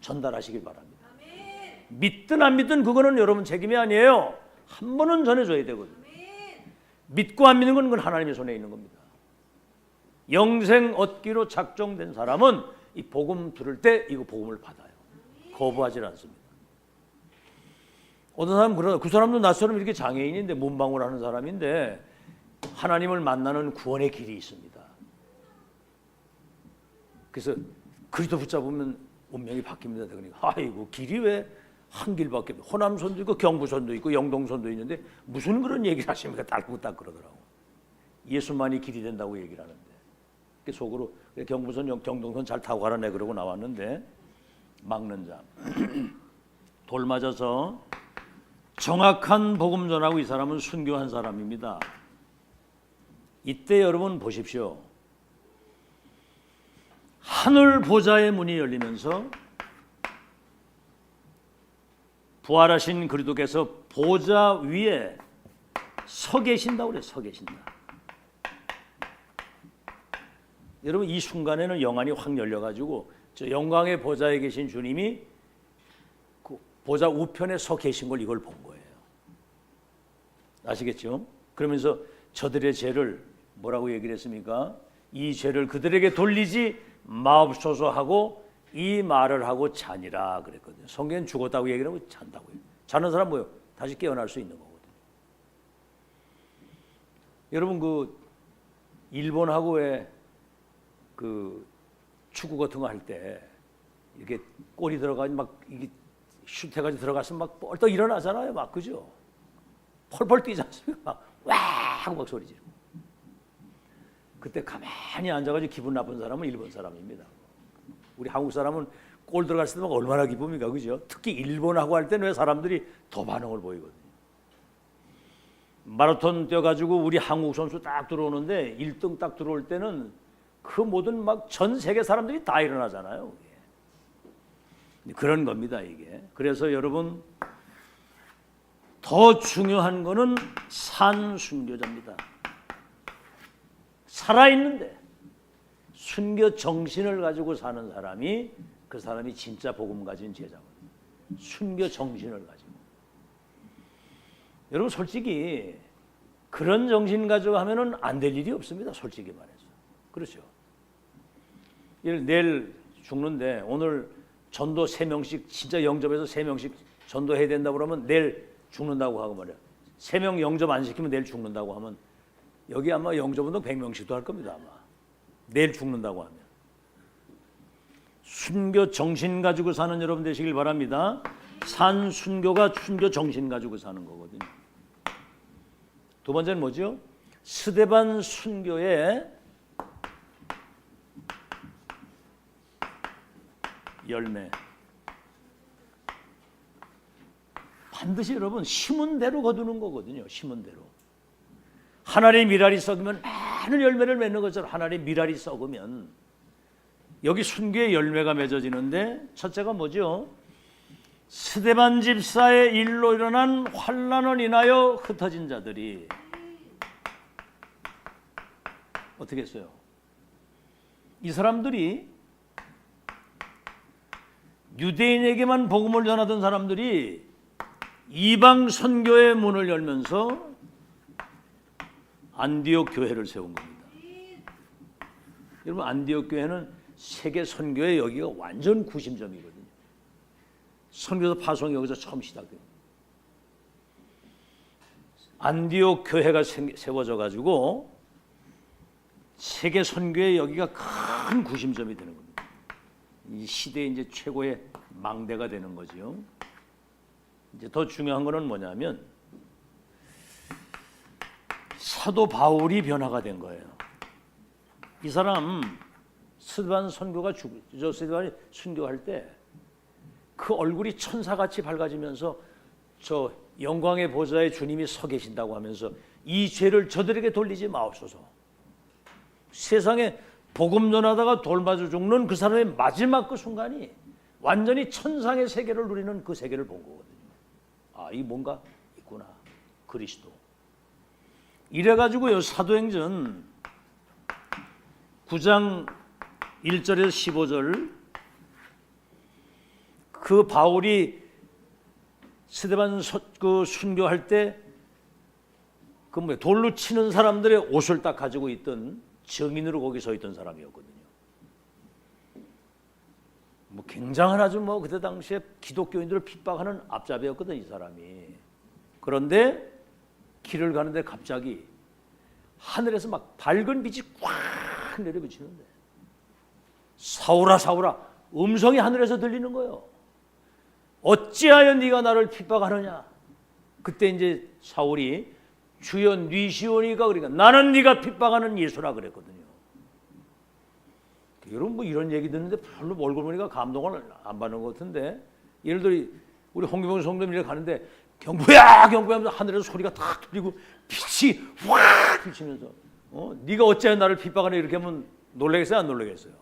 전달하시길 바랍니다. 아멘. 믿든 안 믿든 그거는 여러분 책임이 아니에요. 한 번은 전해줘야 되거든요. 아멘. 믿고 안 믿는 건 그건 하나님의 손에 있는 겁니다. 영생 얻기로 작정된 사람은 이 복음 들을 때 이거 복음을 받아요. 거부하지 않습니다. 어떤 사람은 그러다 그 사람도 나처럼 이렇게 장애인인데 문방울하는 사람인데 하나님을 만나는 구원의 길이 있습니다. 그래서 그리스도 붙잡으면 운명이 바뀝니다. 그러니까 아이고 길이 왜 한 길밖에 없고 호남선도 있고 경부선도 있고 영동선도 있는데 무슨 그런 얘기를 하십니까? 딸꾹딱 그러더라고. 예수만이 길이 된다고 얘기를 하는데 속으로 경부선 경동선 잘 타고 가라네 그러고 나왔는데 막는 자 돌 맞아서 정확한 복음 전하고 이 사람은 순교한 사람입니다. 이때 여러분 보십시오. 하늘 보좌의 문이 열리면서 부활하신 그리스도께서 보좌 위에 서 계신다고 그래요. 서 계신다. 여러분 이 순간에는 영안이 확 열려가지고 저 영광의 보좌에 계신 주님이 그 보좌 우편에 서 계신 걸 이걸 본 거예요. 아시겠죠? 그러면서 저들의 죄를 뭐라고 얘기를 했습니까? 이 죄를 그들에게 돌리지 마옵소서 하고 이 말을 하고 자니라 그랬거든요. 성경은 죽었다고 얘기를 하고 잔다고요. 자는 사람 뭐요? 다시 깨어날 수 있는 거거든요. 여러분 그 일본하고의 그 축구 같은 거 할 때 이렇게 골이 들어가니 막 이게 슛해가지고 들어갔으면 막 뻘떡 일어나잖아요. 막 그죠? 펄펄 뛰지 않습니까? 막 와 하고 막 소리 지르고. 그때 가만히 앉아가지고 기분 나쁜 사람은 일본 사람입니다. 우리 한국 사람은 골 들어갔을 때 막 얼마나 기쁩니까? 그죠? 특히 일본하고 할 때는 왜 사람들이 더 반응을 보이거든요. 마라톤 뛰어가지고 우리 한국 선수 딱 들어오는데 1등 딱 들어올 때는 그 모든 막 전 세계 사람들이 다 일어나잖아요. 그런 겁니다, 이게. 그래서 여러분 더 중요한 거는 산순교자입니다. 살아있는데 순교 정신을 가지고 사는 사람이 그 사람이 진짜 복음 가진 제자거든요. 순교 정신을 가지고. 여러분 솔직히 그런 정신 가지고 하면은 안 될 일이 없습니다. 솔직히 말해서. 그렇죠. 내일 죽는데 오늘 전도 3명씩 진짜 영접해서 3명씩 전도해야 된다고 그러면 내일 죽는다고 하고 말이야. 3명 영접 안 시키면 내일 죽는다고 하면 여기 아마 영접운동 100명씩도 할 겁니다. 아마. 내일 죽는다고 하면. 순교 정신 가지고 사는 여러분 되시길 바랍니다. 산 순교가 순교 정신 가지고 사는 거거든요. 두 번째는 뭐죠? 스데반 순교의 열매. 반드시 여러분 심은 대로 거두는 거거든요. 심은 대로. 하나의 미랄이 썩으면 많은 열매를 맺는 것처럼 하나의 미랄이 썩으면 여기 순교의 열매가 맺어지는데 첫째가 뭐죠? 스데반 집사의 일로 일어난 환난을 인하여 흩어진 자들이 어떻게 했어요? 이 사람들이 유대인에게만 복음을 전하던 사람들이 이방 선교의 문을 열면서 안디옥 교회를 세운 겁니다. 여러분 안디옥 교회는 세계 선교의 여기가 완전 구심점이거든요. 선교도 파송이 여기서 처음 시작돼요. 안디옥 교회가 세워져 가지고 세계 선교의 여기가 큰 구심점이 되는 겁니다. 이 시대의 이제 최고의 망대가 되는 거죠. 이제 더 중요한 거는 뭐냐면 사도 바울이 변화가 된 거예요. 이 사람 스데반 선교가 스데반이 순교할 때 그 얼굴이 천사같이 밝아지면서 저 영광의 보좌에 주님이 서 계신다고 하면서 이 죄를 저들에게 돌리지 마옵소서. 세상에 복음 전하다가 돌 맞아 죽는 그 사람의 마지막 그 순간이 완전히 천상의 세계를 누리는 그 세계를 본 거거든요. 아, 이 뭔가 있구나. 그리스도. 이래가지고요 사도행전 9장 1절에서 15절 그 바울이 스데반 그 순교할 때 그 뭐야 돌로 치는 사람들의 옷을 딱 가지고 있던 증인으로 거기 서 있던 사람이었거든요. 뭐 굉장한 아주 뭐 그때 당시에 기독교인들을 핍박하는 앞잡이였거든 이 사람이. 그런데 길을 가는데 갑자기 하늘에서 막 밝은 빛이 꽉 내려비치는데 사울아 사울아 음성이 하늘에서 들리는 거예요. 어찌하여 네가 나를 핍박하느냐. 그때 이제 사울이 주여 뉘시오니까 그러니까 나는 네가 핍박하는 예수라 그랬거든요. 여러분 뭐 이런 얘기 듣는데 별로 얼굴 보니까 감동을 안 받는 것 같은데 예를 들어 우리 홍기봉 성도님 이렇게 가는데 경부야 경부야 하면서 하늘에서 소리가 탁 들리고 빛이 확 비치면서 네가 어찌하여 나를 핍박하냐 이렇게 하면 놀라겠어요 안 놀라겠어요?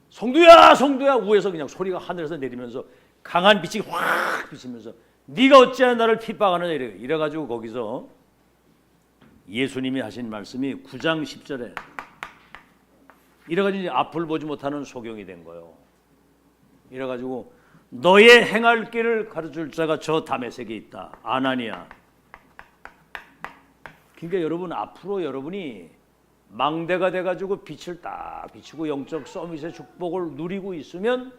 성도야 성도야 위에서 그냥 소리가 하늘에서 내리면서 강한 빛이 확 비치면서 네가 어찌하여 나를 핍박하느냐 이래가지고 거기서 예수님이 하신 말씀이 9장 10절에 이래가지고 이제 앞을 보지 못하는 소경이 된 거예요. 이래가지고 너의 행할 길을 가르칠 자가 저 다메섹에 있다. 아나니아. 그러니까 여러분, 앞으로 여러분이 망대가 돼가지고 빛을 딱 비추고 영적 서밋의 축복을 누리고 있으면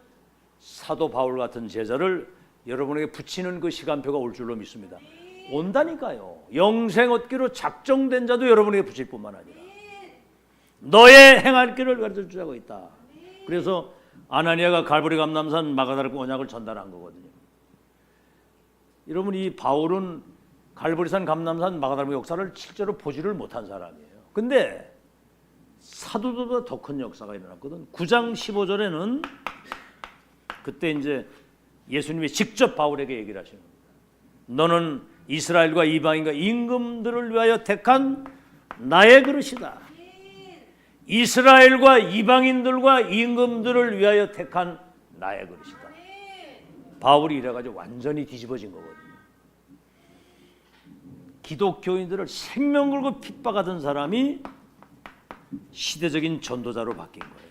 사도 바울 같은 제자를 여러분에게 붙이는 그 시간표가 올 줄로 믿습니다. 온다니까요. 영생 얻기로 작정된 자도 여러분에게 붙일 뿐만 아니라 너의 행할 길을 가르쳐 주자고 있다. 그래서 아나니아가 갈보리 감람산 마가다락과 언약을 전달한 거거든요. 여러분, 이 바울은 갈보리산 감람산 마가다락 역사를 실제로 보지를 못한 사람이에요. 근데 사도들보다 더 큰 역사가 일어났거든. 9장 15절에는 그때 이제 예수님이 직접 바울에게 얘기를 하시는 겁니다. 너는 이스라엘과 이방인과 임금들을 위하여 택한 나의 그릇이다. 이스라엘과 이방인들과 임금들을 위하여 택한 나의 그릇이다. 바울이 이래가지고 완전히 뒤집어진 거거든요. 기독교인들을 생명 걸고 핍박하던 사람이 시대적인 전도자로 바뀐 거예요.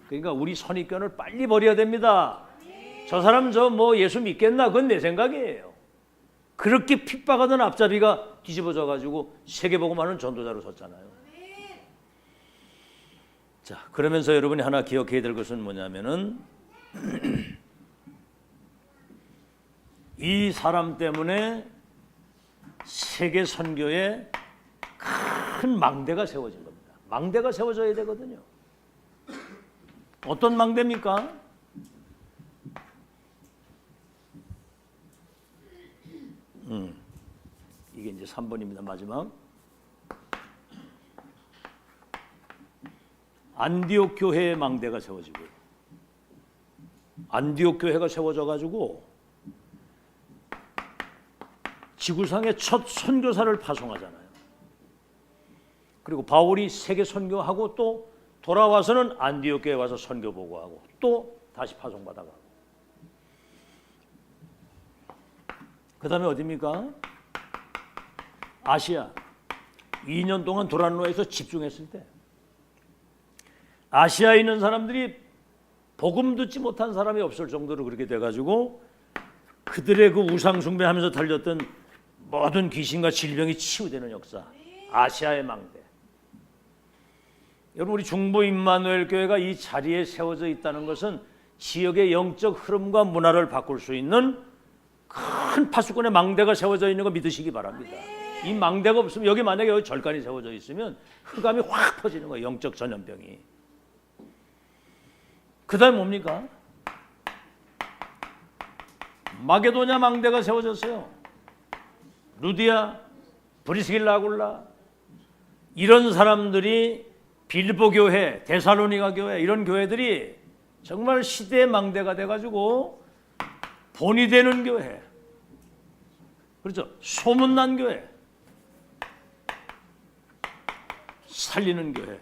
그러니까 우리 선입견을 빨리 버려야 됩니다. 저 사람 저 뭐 예수 믿겠나? 그건 내 생각이에요. 그렇게 핍박하던 앞잡이가 뒤집어져 가지고 세계복음하는 전도자로 섰잖아요. 자, 그러면서 여러분이 하나 기억해야 될 것은 뭐냐면은 이 사람 때문에 세계 선교에 큰 망대가 세워진 겁니다. 망대가 세워져야 되거든요. 어떤 망대입니까? 이게 이제 3번입니다. 마지막. 안디옥 교회의 망대가 세워지고요. 안디옥 교회가 세워져 가지고 지구상의 첫 선교사를 파송하잖아요. 그리고 바울이 세계 선교하고 또 돌아와서는 안디옥 교회에 와서 선교 보고하고 또 다시 파송받아가고. 그 다음에 어디입니까? 아시아. 2년 동안 도란노에서 집중했을 때 아시아에 있는 사람들이 복음 듣지 못한 사람이 없을 정도로 그렇게 돼가지고 그들의 그 우상 숭배하면서 달렸던 모든 귀신과 질병이 치유되는 역사. 아시아의 망대. 여러분, 우리 중부 임마누엘 교회가 이 자리에 세워져 있다는 것은 지역의 영적 흐름과 문화를 바꿀 수 있는 큰 파수꾼의 망대가 세워져 있는 거 믿으시기 바랍니다. 이 망대가 없으면 여기 만약에 여기 절간이 세워져 있으면 흑암이 확 퍼지는 거예요. 영적 전염병이. 그 다음 뭡니까? 마게도냐 망대가 세워졌어요. 루디아, 브리스길라 아굴라 이런 사람들이 빌보 교회, 데살로니가 교회 이런 교회들이 정말 시대의 망대가 돼가지고 본이 되는 교회. 그렇죠. 소문난 교회. 살리는 교회.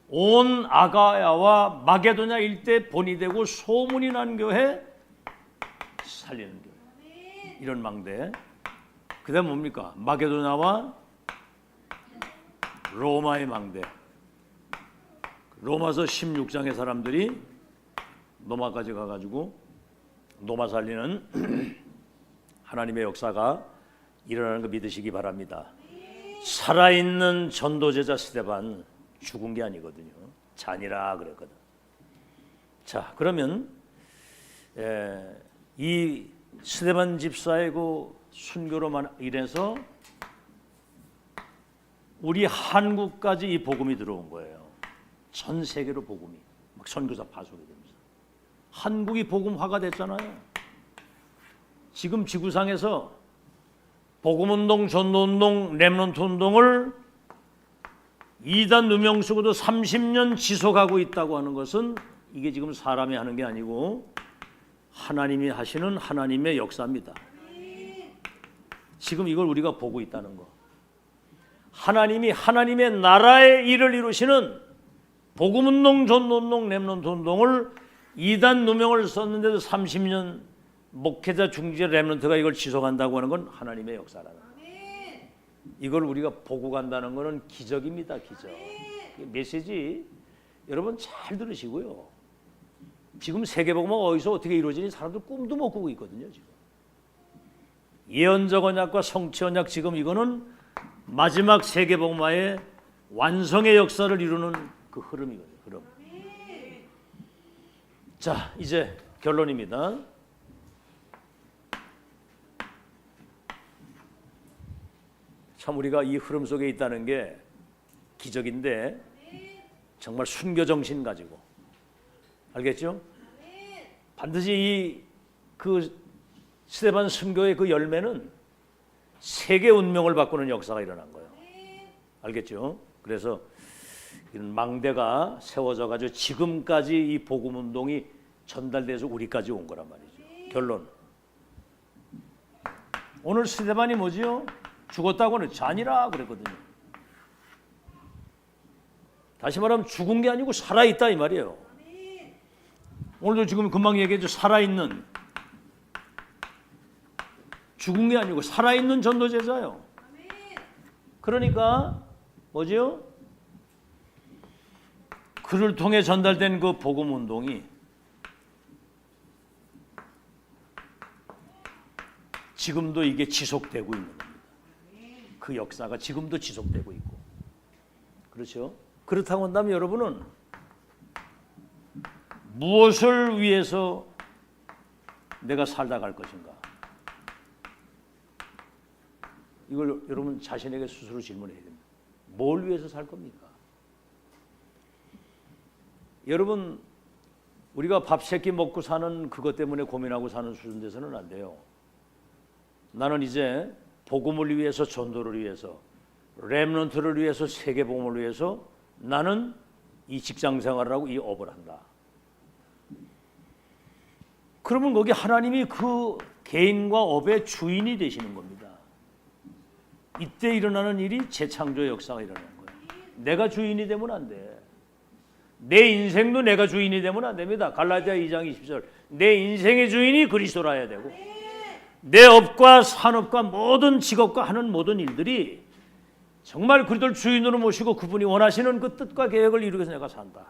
온 아가야와 마게도냐 일대 본이 되고 소문이 난 교회, 살리는 교회. 이런 망대. 그 다음 뭡니까? 마게도냐와 로마의 망대. 로마서 16장의 사람들이 로마까지 가가지고 로마 살리는 하나님의 역사가 일어나는 거 믿으시기 바랍니다. 살아있는 전도제자 스데반 죽은 게 아니거든요. 잔이라 그랬거든. 자, 그러면 이 스데반 집사의 그 순교로만 인해서 우리 한국까지 이 복음이 들어온 거예요. 전 세계로 복음이 막 선교사 파송이 됩니다. 한국이 복음화가 됐잖아요. 지금 지구상에서 복음운동, 전도운동, 렘넌트 운동을 이단 누명 쓰고도 30년 지속하고 있다고 하는 것은 이게 지금 사람이 하는 게 아니고 하나님이 하시는 하나님의 역사입니다. 지금 이걸 우리가 보고 있다는 거. 하나님이 하나님의 나라의 일을 이루시는 복음운동, 전도운동, 렘넌트 운동을 이단 누명을 썼는데도 30년 목회자, 중재, 렘넌트가 이걸 지속한다고 하는 건 하나님의 역사라는 거예요. 이걸 우리가 보고 간다는 것은 기적입니다. 기적. 메시지 여러분 잘 들으시고요. 지금 세계복음화가 어디서 어떻게 이루어지니 사람들 꿈도 못 꾸고 있거든요. 지금 예언적 언약과 성취 언약, 지금 이거는 마지막 세계복음화의 완성의 역사를 이루는 그 흐름이거든요. 흐름. 자, 이제 결론입니다. 참 우리가 이 흐름 속에 있다는 게 기적인데 정말 순교 정신 가지고, 알겠죠? 반드시 이 그 스데반 순교의 그 열매는 세계 운명을 바꾸는 역사가 일어난 거예요. 알겠죠? 그래서 이런 망대가 세워져 가지고 지금까지 이 복음 운동이 전달돼서 우리까지 온 거란 말이죠. 결론. 오늘 스데반이 뭐지요? 죽었다고는 잔이라 그랬거든요. 다시 말하면 죽은 게 아니고 살아있다 이 말이에요. 오늘도 지금 금방 얘기했죠. 살아있는, 죽은 게 아니고 살아있는 전도제자요. 그러니까 뭐지요? 그를 통해 전달된 그 복음 운동이 지금도 이게 지속되고 있는 겁니다. 그 역사가 지금도 지속되고 있고. 그렇죠? 그렇다고 한다면 여러분은 무엇을 위해서 내가 살다 갈 것인가? 이걸 여러분 자신에게 스스로 질문해야 됩니다. 뭘 위해서 살 겁니까? 여러분, 우리가 밥 세 끼 먹고 사는 그것 때문에 고민하고 사는 수준 돼서는 안 돼요. 나는 이제 복음을 위해서, 전도를 위해서, 렘넌트를 위해서, 세계 복음을 위해서 나는 이 직장 생활을 하고 이 업을 한다. 그러면 거기 하나님이 그 개인과 업의 주인이 되시는 겁니다. 이때 일어나는 일이 재창조의 역사가 일어나는 거예요. 내가 주인이 되면 안 돼. 내 인생도 내가 주인이 되면 안 됩니다. 갈라디아 2장 20절. 내 인생의 주인이 그리스도라야 되고, 내 업과 산업과 모든 직업과 하는 모든 일들이 정말 그리스도를 주인으로 모시고 그분이 원하시는 그 뜻과 계획을 이루기 위해서 내가 산다.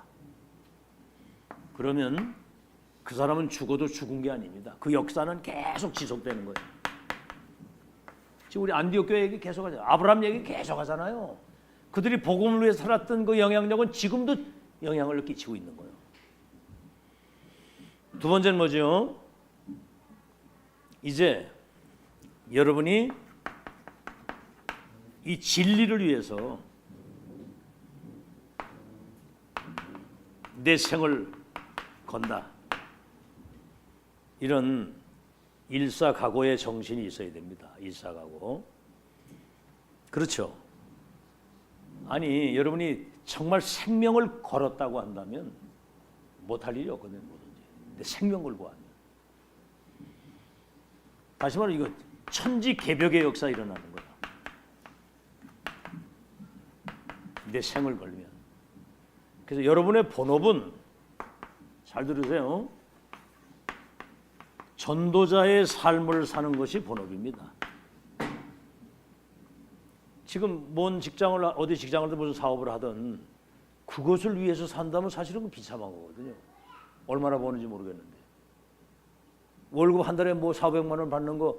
그러면 그 사람은 죽어도 죽은 게 아닙니다. 그 역사는 계속 지속되는 거예요. 지금 우리 안디옥 교회 얘기 계속 하잖아요. 아브라함 얘기 계속 하잖아요. 그들이 복음을 위해 살았던 그 영향력은 지금도 영향을 끼치고 있는 거예요. 두 번째는 뭐죠? 이제 여러분이 이 진리를 위해서 내 생을 건다. 이런 일사각오의 정신이 있어야 됩니다. 일사각오. 그렇죠. 아니, 여러분이 정말 생명을 걸었다고 한다면 못할 일이 없거든요. 뭐든지. 내 생명 걸고 하면. 다시 말하면 이거 천지개벽의 역사 일어나는 거야. 내 생을 걸면. 그래서 여러분의 본업은, 잘 들으세요, 전도자의 삶을 사는 것이 본업입니다. 지금 뭔 직장을, 어디 직장을 무슨 사업을 하든 그것을 위해서 산다면 사실은 그 비참한 거거든요. 얼마나 버는지 모르겠는데. 월급 한 달에 뭐 400만 원 받는 거,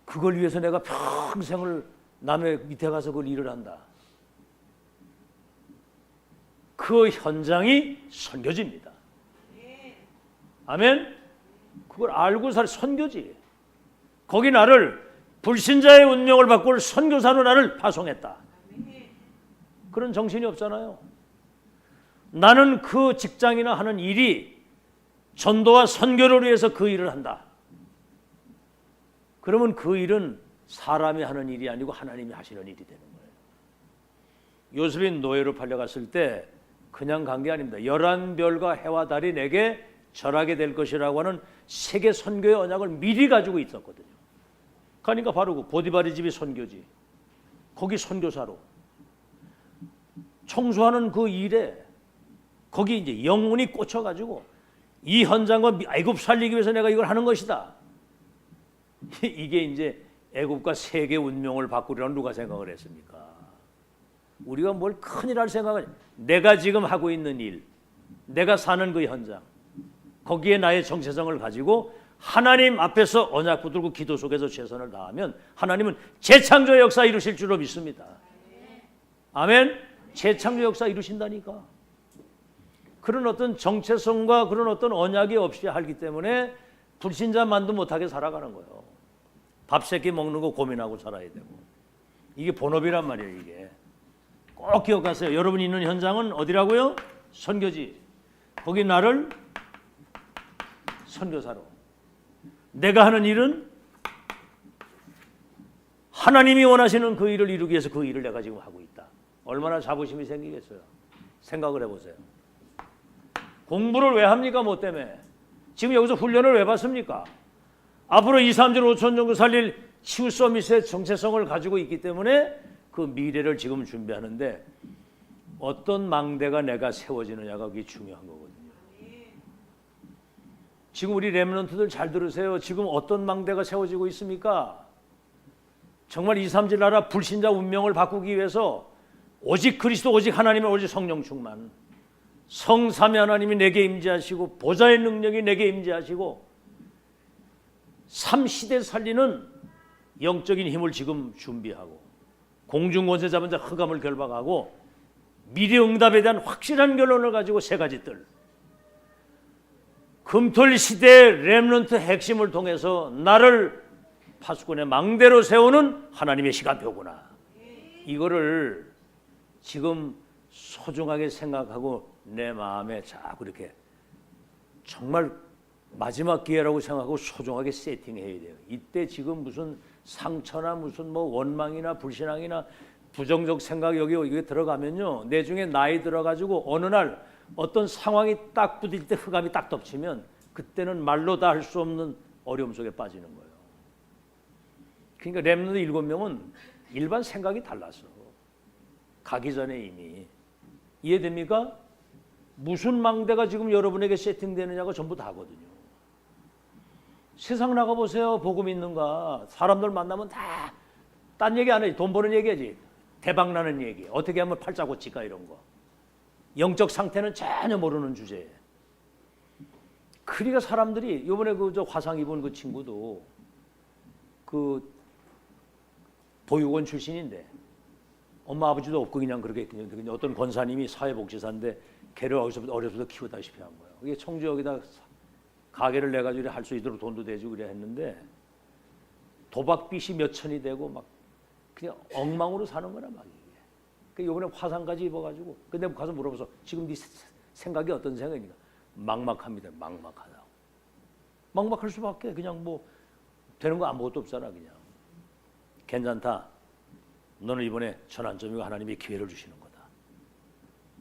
그걸 위해서 내가 평생을 남의 밑에 가서 그걸 일을 한다. 그 현장이 선교지입니다. 아멘? 그걸 알고 살 선교지. 거기 나를 불신자의 운명을 바꿀 선교사로 나를 파송했다. 그런 정신이 없잖아요. 나는 그 직장이나 하는 일이 전도와 선교를 위해서 그 일을 한다. 그러면 그 일은 사람이 하는 일이 아니고 하나님이 하시는 일이 되는 거예요. 요셉이 노예로 팔려갔을 때 그냥 간 게 아닙니다. 11별과 해와 달이 내게 절하게 될 것이라고 하는 세계 선교의 언약을 미리 가지고 있었거든요. 그러니까 바로 그 보디바리 집이 선교지. 거기 선교사로 청소하는 그 일에 거기 이제 영혼이 꽂혀가지고 이 현장과 애굽 살리기 위해서 내가 이걸 하는 것이다. 이게 이제 애굽과 세계 운명을 바꾸려는 누가 생각을 했습니까? 우리가 뭘 큰일 할 생각을, 내가 지금 하고 있는 일, 내가 사는 그 현장, 거기에 나의 정체성을 가지고 하나님 앞에서 언약 붙들고 기도 속에서 최선을 다하면 하나님은 재창조 역사 이루실 줄로 믿습니다. 아멘. 재창조 역사 이루신다니까. 그런 어떤 정체성과 그런 어떤 언약이 없이 하기 때문에 불신자만도 못하게 살아가는 거예요. 밥 세끼 먹는 거 고민하고 살아야 되고. 이게 본업이란 말이에요. 이게 꼭 기억하세요. 여러분이 있는 현장은 어디라고요? 선교지. 거기 나를 선교사로. 내가 하는 일은 하나님이 원하시는 그 일을 이루기 위해서 그 일을 내가 지금 하고 있다. 얼마나 자부심이 생기겠어요. 생각을 해보세요. 공부를 왜 합니까? 뭐 때문에? 지금 여기서 훈련을 왜 받습니까? 앞으로 2, 3주, 5천 정도 살릴 치유 서밋의 정체성을 가지고 있기 때문에 그 미래를 지금 준비하는데 어떤 망대가 내가 세워지느냐가 그게 중요한 거거든요. 지금 우리 렘넌트들 잘 들으세요. 지금 어떤 망대가 세워지고 있습니까? 정말 2, 3주 나라 불신자 운명을 바꾸기 위해서 오직 그리스도, 오직 하나님의 오직 성령 충만, 성삼위 하나님이 내게 임재하시고 보좌의 능력이 내게 임재하시고 3시대 살리는 영적인 힘을 지금 준비하고 공중권세 잡은 자 흑암을 결박하고 미래 응답에 대한 확실한 결론을 가지고 세 가지 뜰 금토일 시대의 렘넌트 핵심을 통해서 나를 파수꾼의 망대로 세우는 하나님의 시간표구나. 이거를 지금 소중하게 생각하고 내 마음에 자꾸 이렇게 정말 마지막 기회라고 생각하고 소중하게 세팅해야 돼요. 이때 지금 무슨 상처나 무슨 뭐 원망이나 불신앙이나 부정적 생각이 여기 들어가면요. 내 중에 나이 들어가지고 어느 날 어떤 상황이 딱 부딪힐 때 흑암이 딱 덮치면 그때는 말로 다 할 수 없는 어려움 속에 빠지는 거예요. 그러니까 렘넌트 7명은 일반 생각이 달라서 가기 전에 이미 이해됩니까? 무슨 망대가 지금 여러분에게 세팅되느냐가 전부 다거든요. 세상 나가보세요. 복음 있는가. 사람들 만나면 다 딴 얘기 안 해. 돈 버는 얘기하지. 대박 나는 얘기. 어떻게 하면 팔자 고칠까 이런 거. 영적 상태는 전혀 모르는 주제에. 그러니까 사람들이 이번에 저 화상 입은 그 친구도 그 보육원 출신인데 엄마 아버지도 없고 그냥 그렇게 그냥 어떤 권사님이 사회복지사인데 걔를 어려서부터 키우다시피 한 거예요. 이게 청주 여기다 가게를 내 가지고 할 수 있도록 돈도 대주고 그래 했는데 도박빚이 몇 천이 되고 막 그냥 엉망으로 사는 거라 막 이게. 그 이번에 화상까지 입어가지고 근데 가서 물어봐서 지금 네 생각이 어떤 생각이니까 막막합니다. 막막하다. 막막할 수밖에. 그냥 뭐 되는 거 아무것도 없잖아. 그냥 괜찮다. 너는 이번에 전환점이고 하나님이 기회를 주시는 거다.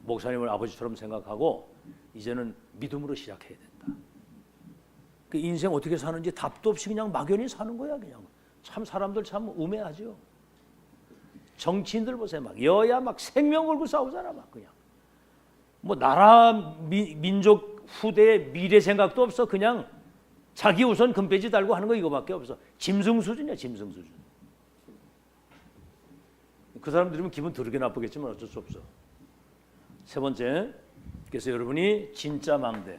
목사님을 아버지처럼 생각하고 이제는 믿음으로 시작해야 된다. 그 인생 어떻게 사는지 답도 없이 그냥 막연히 사는 거야. 그냥 참 사람들 참 우매하죠. 정치인들 보세요. 막 여야 막 생명 걸고 싸우잖아. 막 그냥 뭐 나라 민족 후대의 미래 생각도 없어. 그냥 자기 우선 금배지 달고 하는 거 이거밖에 없어. 짐승 수준이야. 짐승 수준. 그 사람 들으면 기분 더럽게 나쁘겠지만 어쩔 수 없어. 세 번째, 그래서 여러분이 진짜 망대.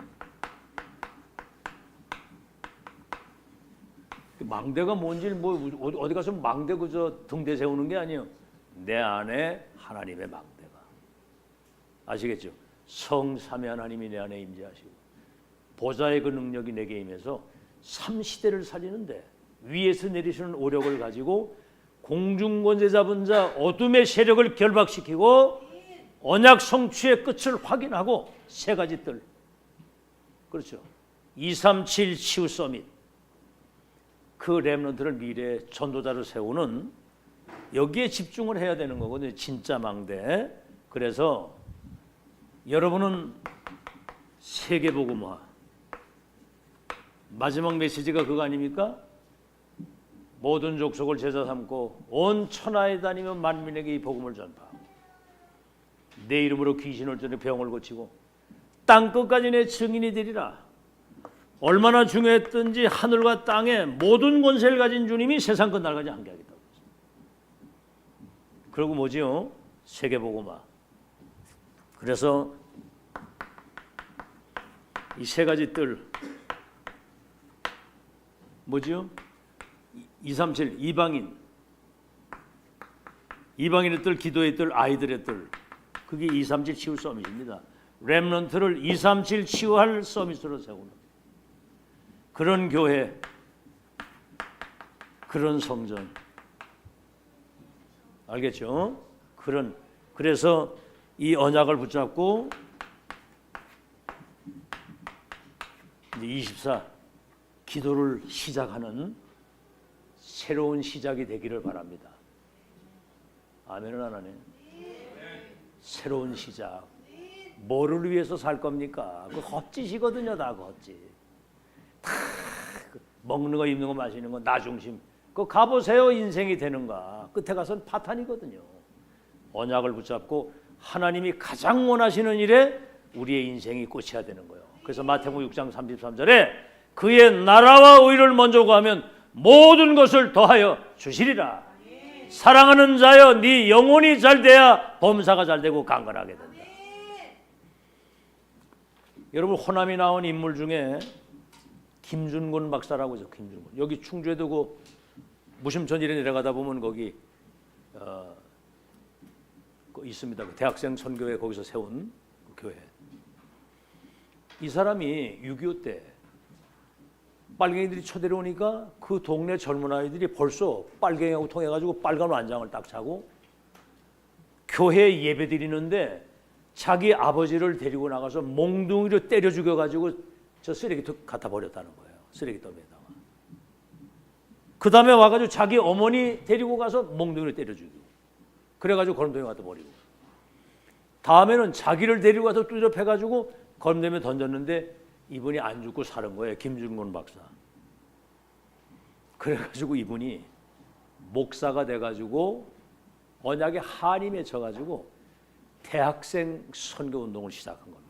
망대가 뭔지 뭐 어디 가서 망대 그저 등대 세우는 게 아니에요. 내 안에 하나님의 망대가. 아시겠죠? 성삼위 하나님이 내 안에 임재하시고 보좌의 그 능력이 내게 임해서 3시대를 살리는데 위에서 내리시는 오력을 가지고 공중권세 잡은 자 어둠의 세력을 결박시키고 언약 성취의 끝을 확인하고 세 가지 뜰. 그렇죠. 237 치유 서밋. 그 렘넌트를 미래 전도자로 세우는 여기에 집중을 해야 되는 거거든요. 진짜 망대. 그래서 여러분은 세계복음화. 마지막 메시지가 그거 아닙니까? 모든 족속을 제자 삼고 온 천하에 다니며 만민에게 이 복음을 전파하고 내 이름으로 귀신을 쫓아 병을 고치고 땅 끝까지 내 증인이 되리라. 얼마나 중요했든지 하늘과 땅에 모든 권세를 가진 주님이 세상 끝날까지 함께하겠다고 했습니다. 그리고 뭐지요? 세계복음화. 그래서 이 세 가지 뜰 뭐지요? 237 이방인의 뜰, 기도의 뜰, 아이들의 뜰. 그게 237 치유 서밋입니다. 렘넌트를 237 치유할 서밋으로 세우는 그런 교회, 그런 성전. 알겠죠? 그래서 이 언약을 붙잡고 이제 24 기도를 시작하는 새로운 시작이 되기를 바랍니다. 아멘은 안 하네. 새로운 시작. 뭐를 위해서 살 겁니까? 그 헛짓이거든요. 다 헛짓. 다 먹는 거 입는 거 마시는 거 나 중심. 그 가보세요. 인생이 되는가. 끝에 가서는 파탄이거든요. 언약을 붙잡고 하나님이 가장 원하시는 일에 우리의 인생이 꽂혀야 되는 거예요. 그래서 마태복음 6장 33절에 그의 나라와 의를 먼저 구하면 모든 것을 더하여 주시리라. 사랑하는 자여 네 영혼이 잘 돼야 범사가 잘 되고 강건하게 된다. 여러분 호남이 나온 인물 중에 김준곤 박사라고 있어요. 김준곤. 여기 충주에도 그 무심천 일에 내려가다 보면 거기 있습니다. 그 대학생 선교회 거기서 세운 그 교회. 이 사람이 6.25 때 빨갱이들이 쳐들어 오니까 그 동네 젊은 아이들이 벌써 빨갱이하고 통해가지고 빨간 완장을 딱 차고 교회에 예배 드리는데 자기 아버지를 데리고 나가서 몽둥이로 때려 죽여가지고 저 쓰레기통 갖다 버렸다는 거예요. 쓰레기더미에다가. 그 다음에 와가지고 자기 어머니 데리고 가서 몽둥이로 때려 죽이고 그래가지고 거름통에 갖다 버리고 다음에는 자기를 데리고 가서 뚜접해가지고 거름통에 던졌는데 이분이 안 죽고 사는 거예요. 김준곤 박사. 그래가지고 이분이 목사가 돼가지고 언약의 한이 맺혀가지고 대학생 선교운동을 시작한 겁니다.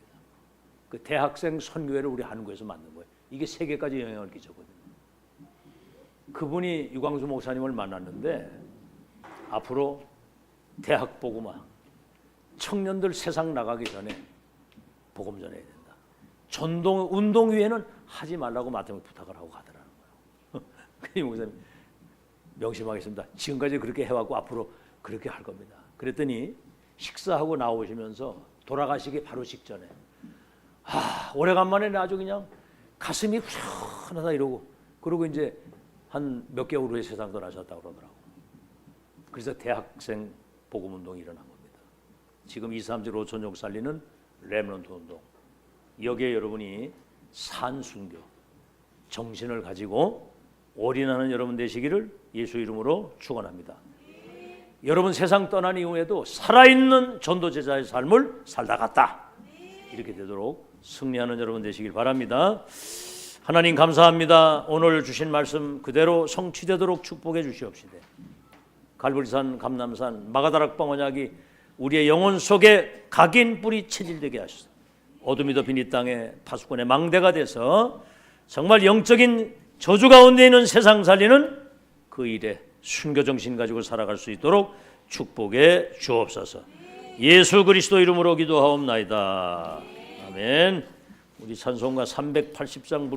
그 대학생 선교회를 우리 한국에서 만든 거예요. 이게 세계까지 영향을 끼쳤거든요. 그분이 유광수 목사님을 만났는데 앞으로 대학 복음화, 청년들 세상 나가기 전에 복음 전해야 된다. 전동 운동위에는 하지 말라고 마땅히 부탁을 하고 가더라는 거예요. 그 목사님 명심하겠습니다. 지금까지 그렇게 해왔고 앞으로 그렇게 할 겁니다. 그랬더니 식사하고 나오시면서 돌아가시기 바로 직전에 오래간만에 아주 그냥 가슴이 후련하다 이러고 그러고 이제 한 몇 개월 후에 세상 떠나셨다고 그러더라고요. 그래서 대학생 복음운동이 일어난 겁니다. 지금 237 5천족 살리는 렘넌트 운동. 여기에 여러분이 산순교 정신을 가지고 올인하는 여러분 되시기를 예수 이름으로 축원합니다. 여러분 세상 떠난 이후에도 살아있는 전도제자의 삶을 살다 갔다. 이렇게 되도록 승리하는 여러분 되시길 바랍니다. 하나님 감사합니다. 오늘 주신 말씀 그대로 성취되도록 축복해 주시옵시되 갈보리산 감남산 마가다락방 언약이 우리의 영혼 속에 각인 뿌리 체질되게 하시소. 어둠이 덮인 이 땅에 파수꾼의 망대가 돼서 정말 영적인 저주 가운데 있는 세상 살리는 그 일에 순교정신 가지고 살아갈 수 있도록 축복해 주옵소서. 예수 그리스도 이름으로 기도하옵나이다. 아멘. 우리 찬송가 380장 부르